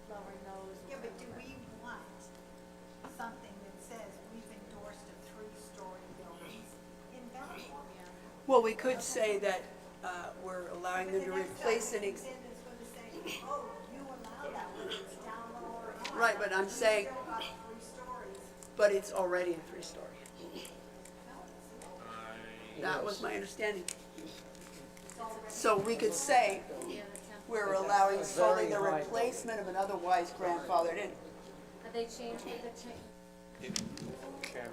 lowering those. Yeah, but do we want something that says we've endorsed a 3-story building in Belmont? Well, we could say that we're allowing them to replace an It's going to say, oh, you allow that one, it's down lower. Right, but I'm saying, Still got 3 stories. but it's already a 3-story. That was my understanding. So we could say we're allowing solely the replacement of an otherwise grandfathered in. Have they changed it?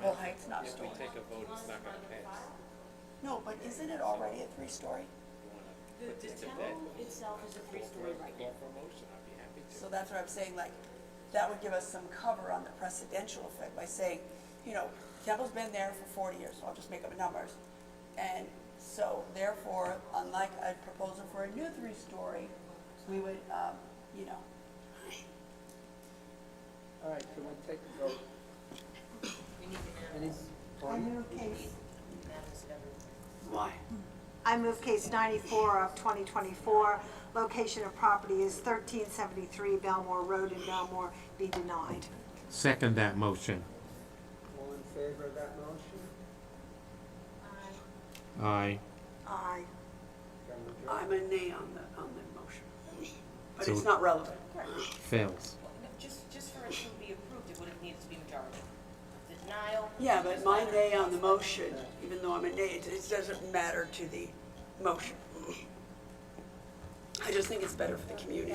Well, height's not story. Take a vote, it's not gonna pass. No, but isn't it already a 3-story? The town itself is a 3-story right now. For a motion, I'd be happy to. So that's what I'm saying, like, that would give us some cover on the precedential effect by saying, Temple's been there for 40 years, so I'll just make up numbers. And so therefore, unlike a proposal for a new 3-story, we would, All right, can we take a vote? Any, I move case, why? I move case 94 of 2024. Location of property is 1373 Belmore Road in Belmore, be denied. Second that motion. all in favor of that motion? Aye. Aye. I'm a nay on the motion, but So- it's not relevant. Fails. Just for it to be approved, it would have needed to be majority. The denial. Yeah, but my nay on the motion, even though I'm a nay, it doesn't matter to the motion. I just think it's better for the community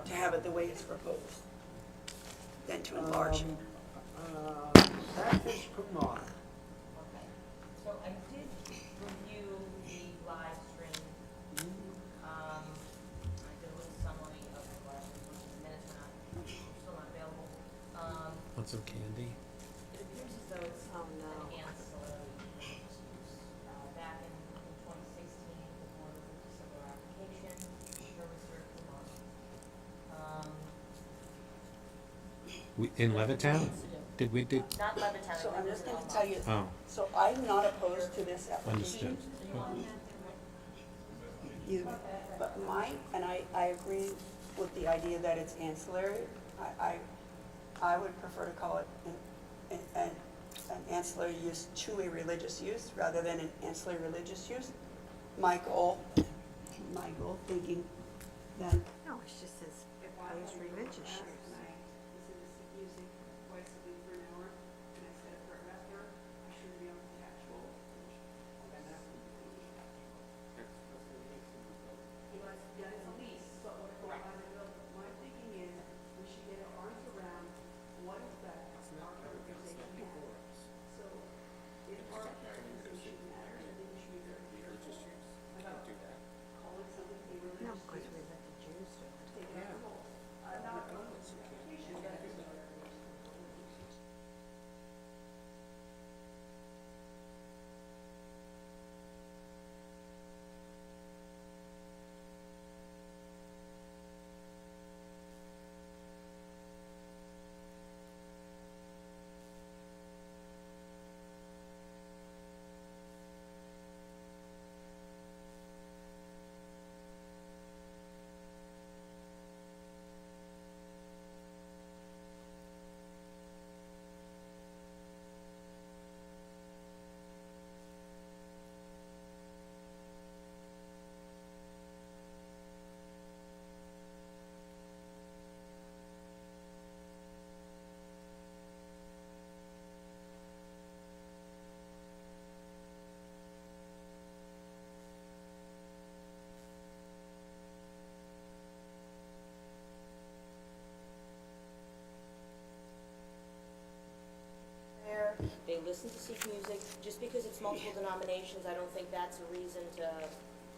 to have it the way it's proposed than to enlarge it. Package Kumar. Okay, so I did review the live stream. I did a little summary of the live stream, the minutes are not, still not available. Want some candy? It appears as though it's Oh, no. an ancillary use. Back in 2016, the board approved a similar application for Mr. Kumar. In Levittown? Did we do? Not Levittown. So I'm just gonna tell you, Oh, so I'm not opposed to this application. understood. You, but and I agree with the idea that it's ancillary. I would prefer to call it an ancillary use to a religious use rather than an ancillary religious use. My goal thinking that. No, it just says proposed religious use. And I listen to music twice a week for an hour, and I set it for a restaurant, I shouldn't be on the tax roll. That is a lease, but what my thinking is, we should get our arms around what is that our organization matters. So if our organization matters, I think we should be very careful about calling something a religious No, because use. we let the Jews do it. Taking out the rules. I'm not opposed to education, but There, they listen to Sikh music. Just because it's multiple denominations, I don't think that's a reason to,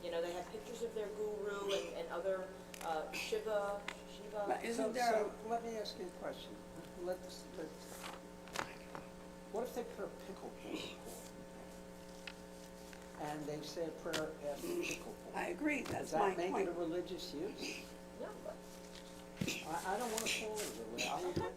they have pictures of their guru and other Shiva. But isn't there, So let me ask you a question. What if they put a pickleball court? And they say a prayer at the pickleball? I agree, that's Does my that make point. it a religious use? No, but I don't want to fall into it. I would-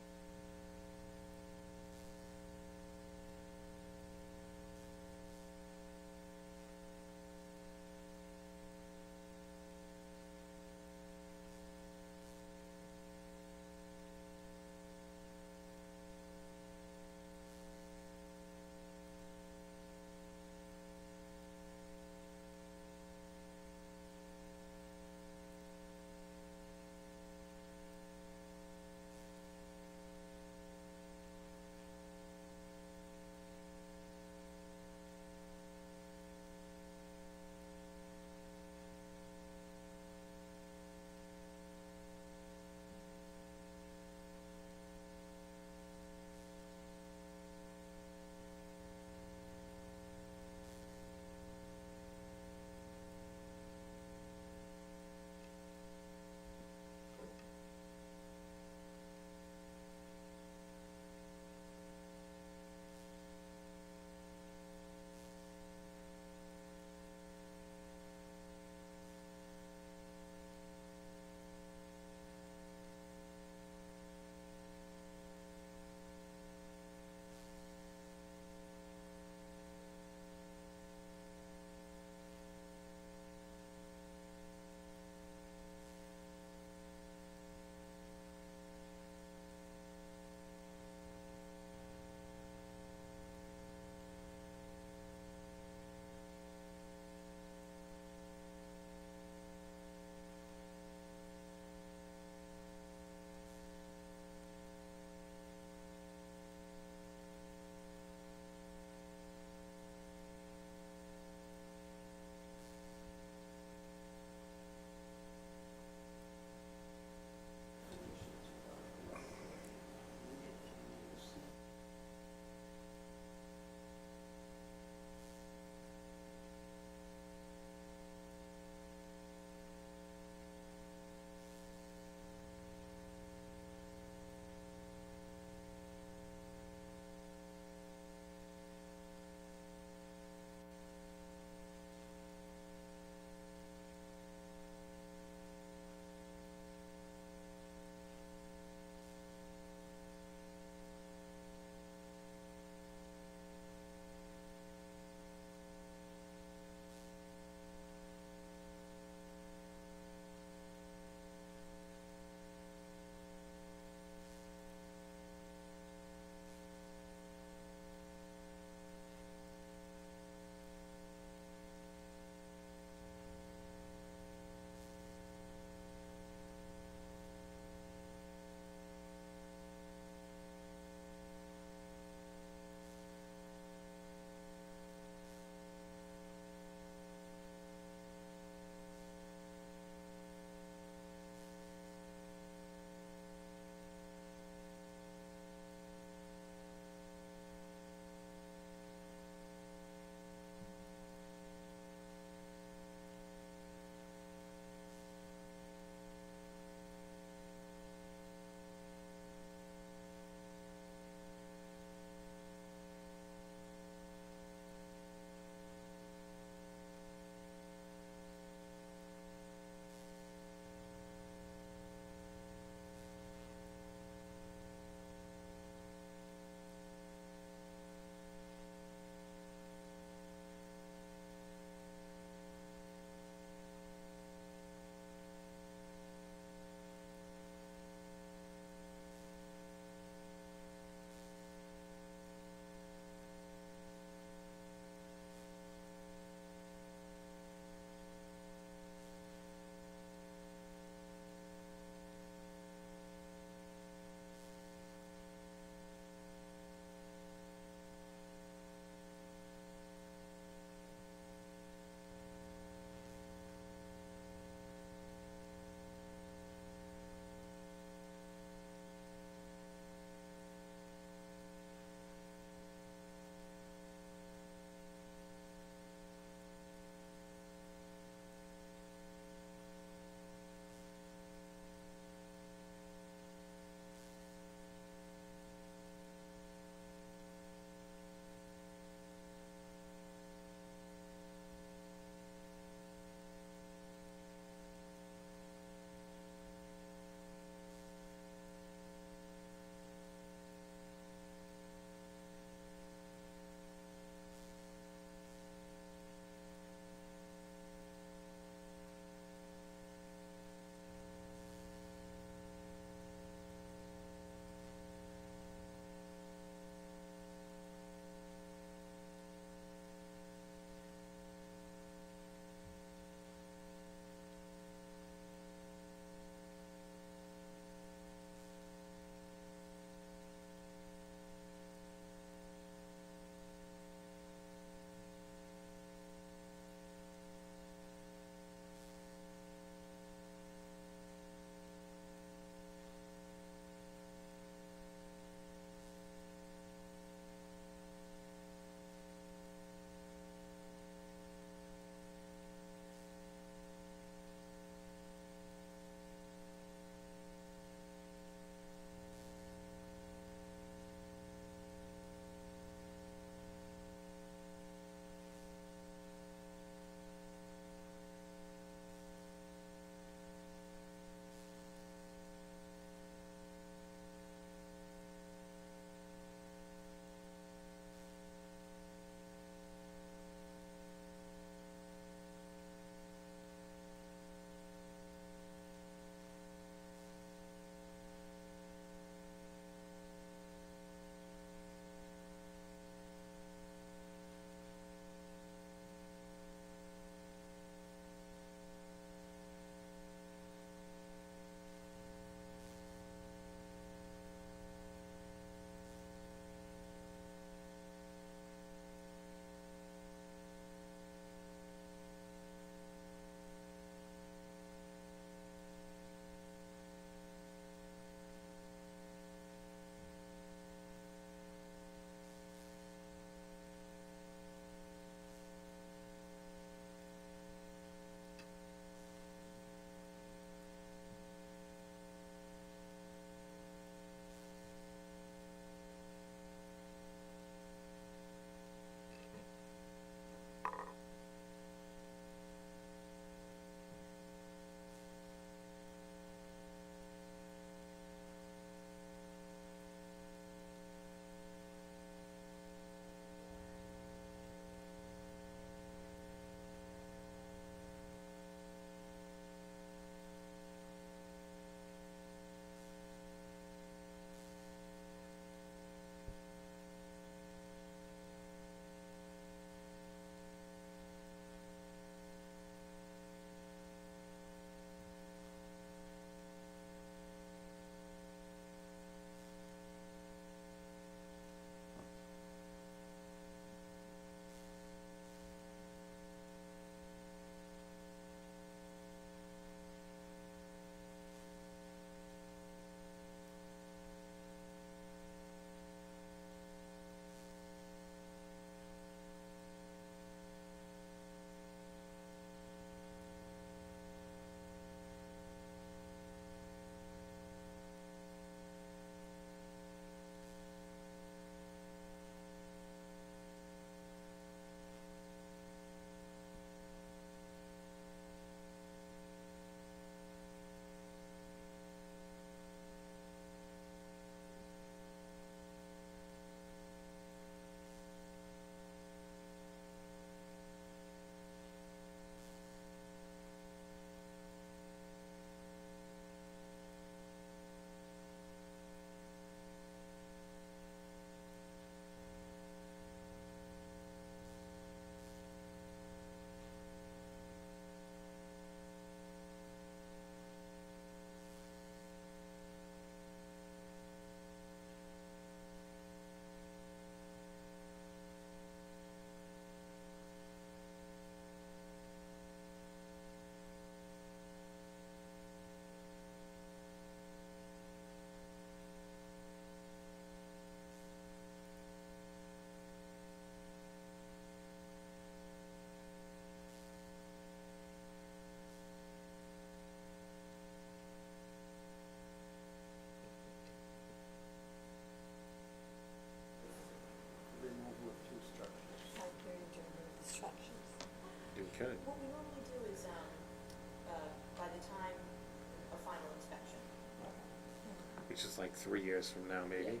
which is like 3 years from now, maybe. We can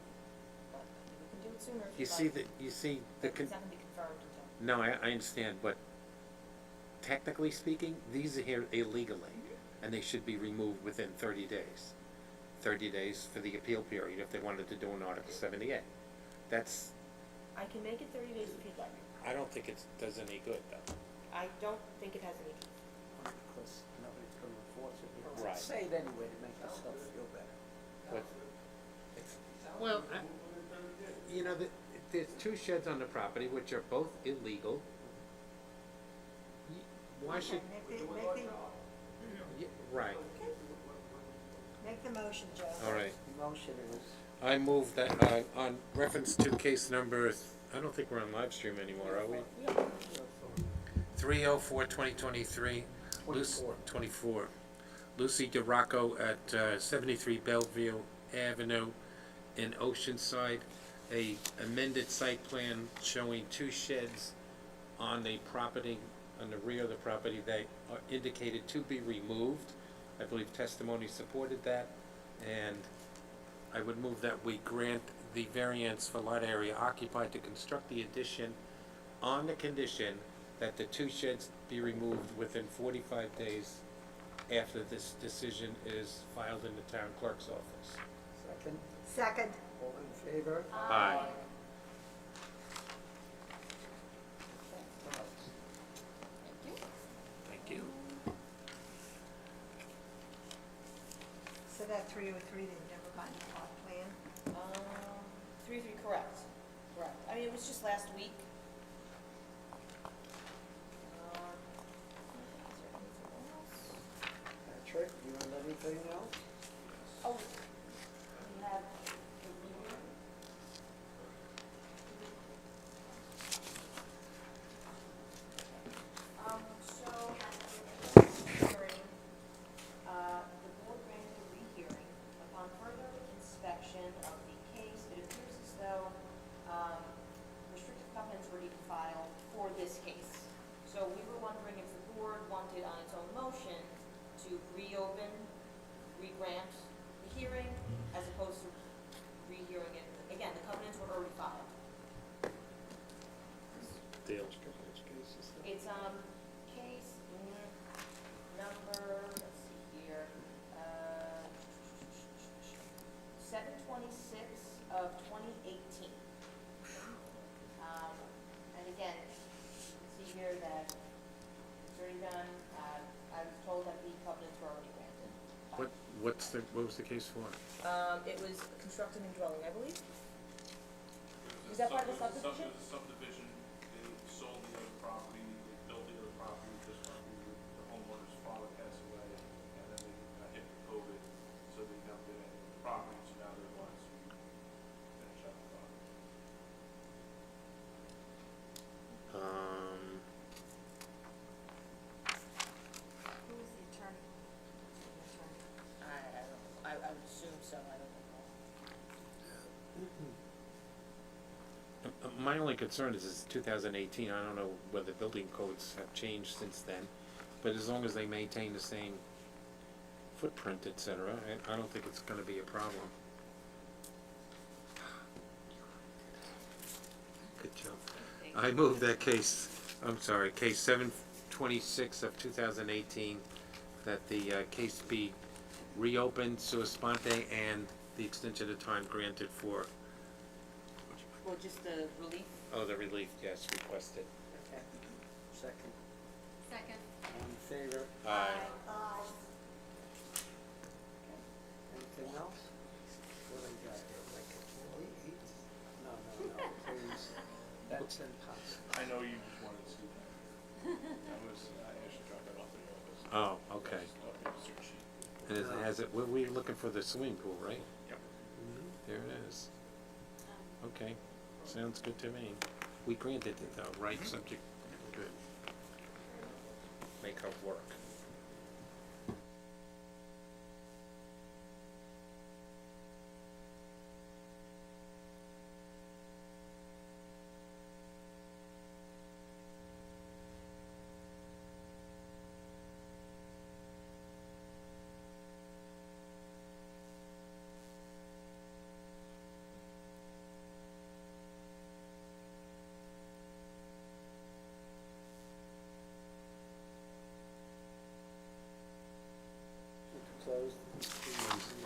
do it sooner if You you'd see like. the, you see the, But it's not gonna be confirmed until. no, I understand, but technically speaking, these are here illegally, and they should be removed within 30 days. 30 days for the appeal period if they wanted to do an Article 78. That's, I can make it 30 days if you'd like. I don't think it does any good, though. I don't think it has any. Because nobody's going to enforce it. Right. Say it anyway to make yourself feel better. But well, you know, there's two sheds on the property which are both illegal. Why should, right, Make the motion, Joe. all right. Motion is, I move that, on reference to case number, I don't think we're on live stream anymore, are we? 304-2023, Lucy, 24. Lucy DeRocco at 73 Bellevue Avenue in Oceanside. A amended site plan showing two sheds on the property, on the rear of the property that are indicated to be removed. I believe testimony supported that, and I would move that we grant the variance for lot area occupied to construct the addition on the condition that the two sheds be removed within 45 days after this decision is filed in the town clerk's office. second, Second. all in favor? Aye. Thank you. So that 303, they've never gotten a plot plan? 3-3, correct. Correct. I mean, it was just last week. Patrick, you want anything else? Oh, we have. So at the hearing, the board granted a rehearing. Upon further inspection of the case, it appears as though, restrictive covenants were even filed for this case. So we were wondering if the board wanted on its own motion to reopen, re-grant the hearing, as opposed to rehearing it. Again, the covenants were already filed. Dale. It's, case number, let's see here, 726 of 2018. And again, you can see here that it's already done. I was told that the covenants were already granted. What was the case for? It was constructing a dwelling, I believe. Was that part of the subdivision? It was a subdivision, they sold the other property, they built the other property, this property, the homeowner's father passed away, and then they got hit with COVID, so they dumped it in the property, so now they're the ones who finish up the property. Who was the attorney? I would assume so, I don't know. My only concern is it's 2018, I don't know whether building codes have changed since then, but as long as they maintain the same footprint, et cetera, I don't think it's gonna be a problem. Good job. I move that case 726 of 2018, that the case be reopened sua sponte and the extension of time granted for, Well, just the relief. oh, the relief, yes, requested. Okay, second, Second. all in favor? Aye. Aye. Anything else? What do I got here, like a eight? No, please, that's impossible. I know you just wanted to see that. I actually dropped that off at the office. Oh, okay. Up in the search sheet. And it has it, we were looking for the swimming pool, right? Yep. There it is. Okay, sounds good to me. We granted it though, right, subject, good. Make her work. close?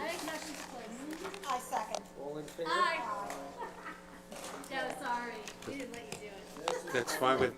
I make motion to close. I second. All in favor? Aye. Joe, sorry. We didn't let you do it. That's fine with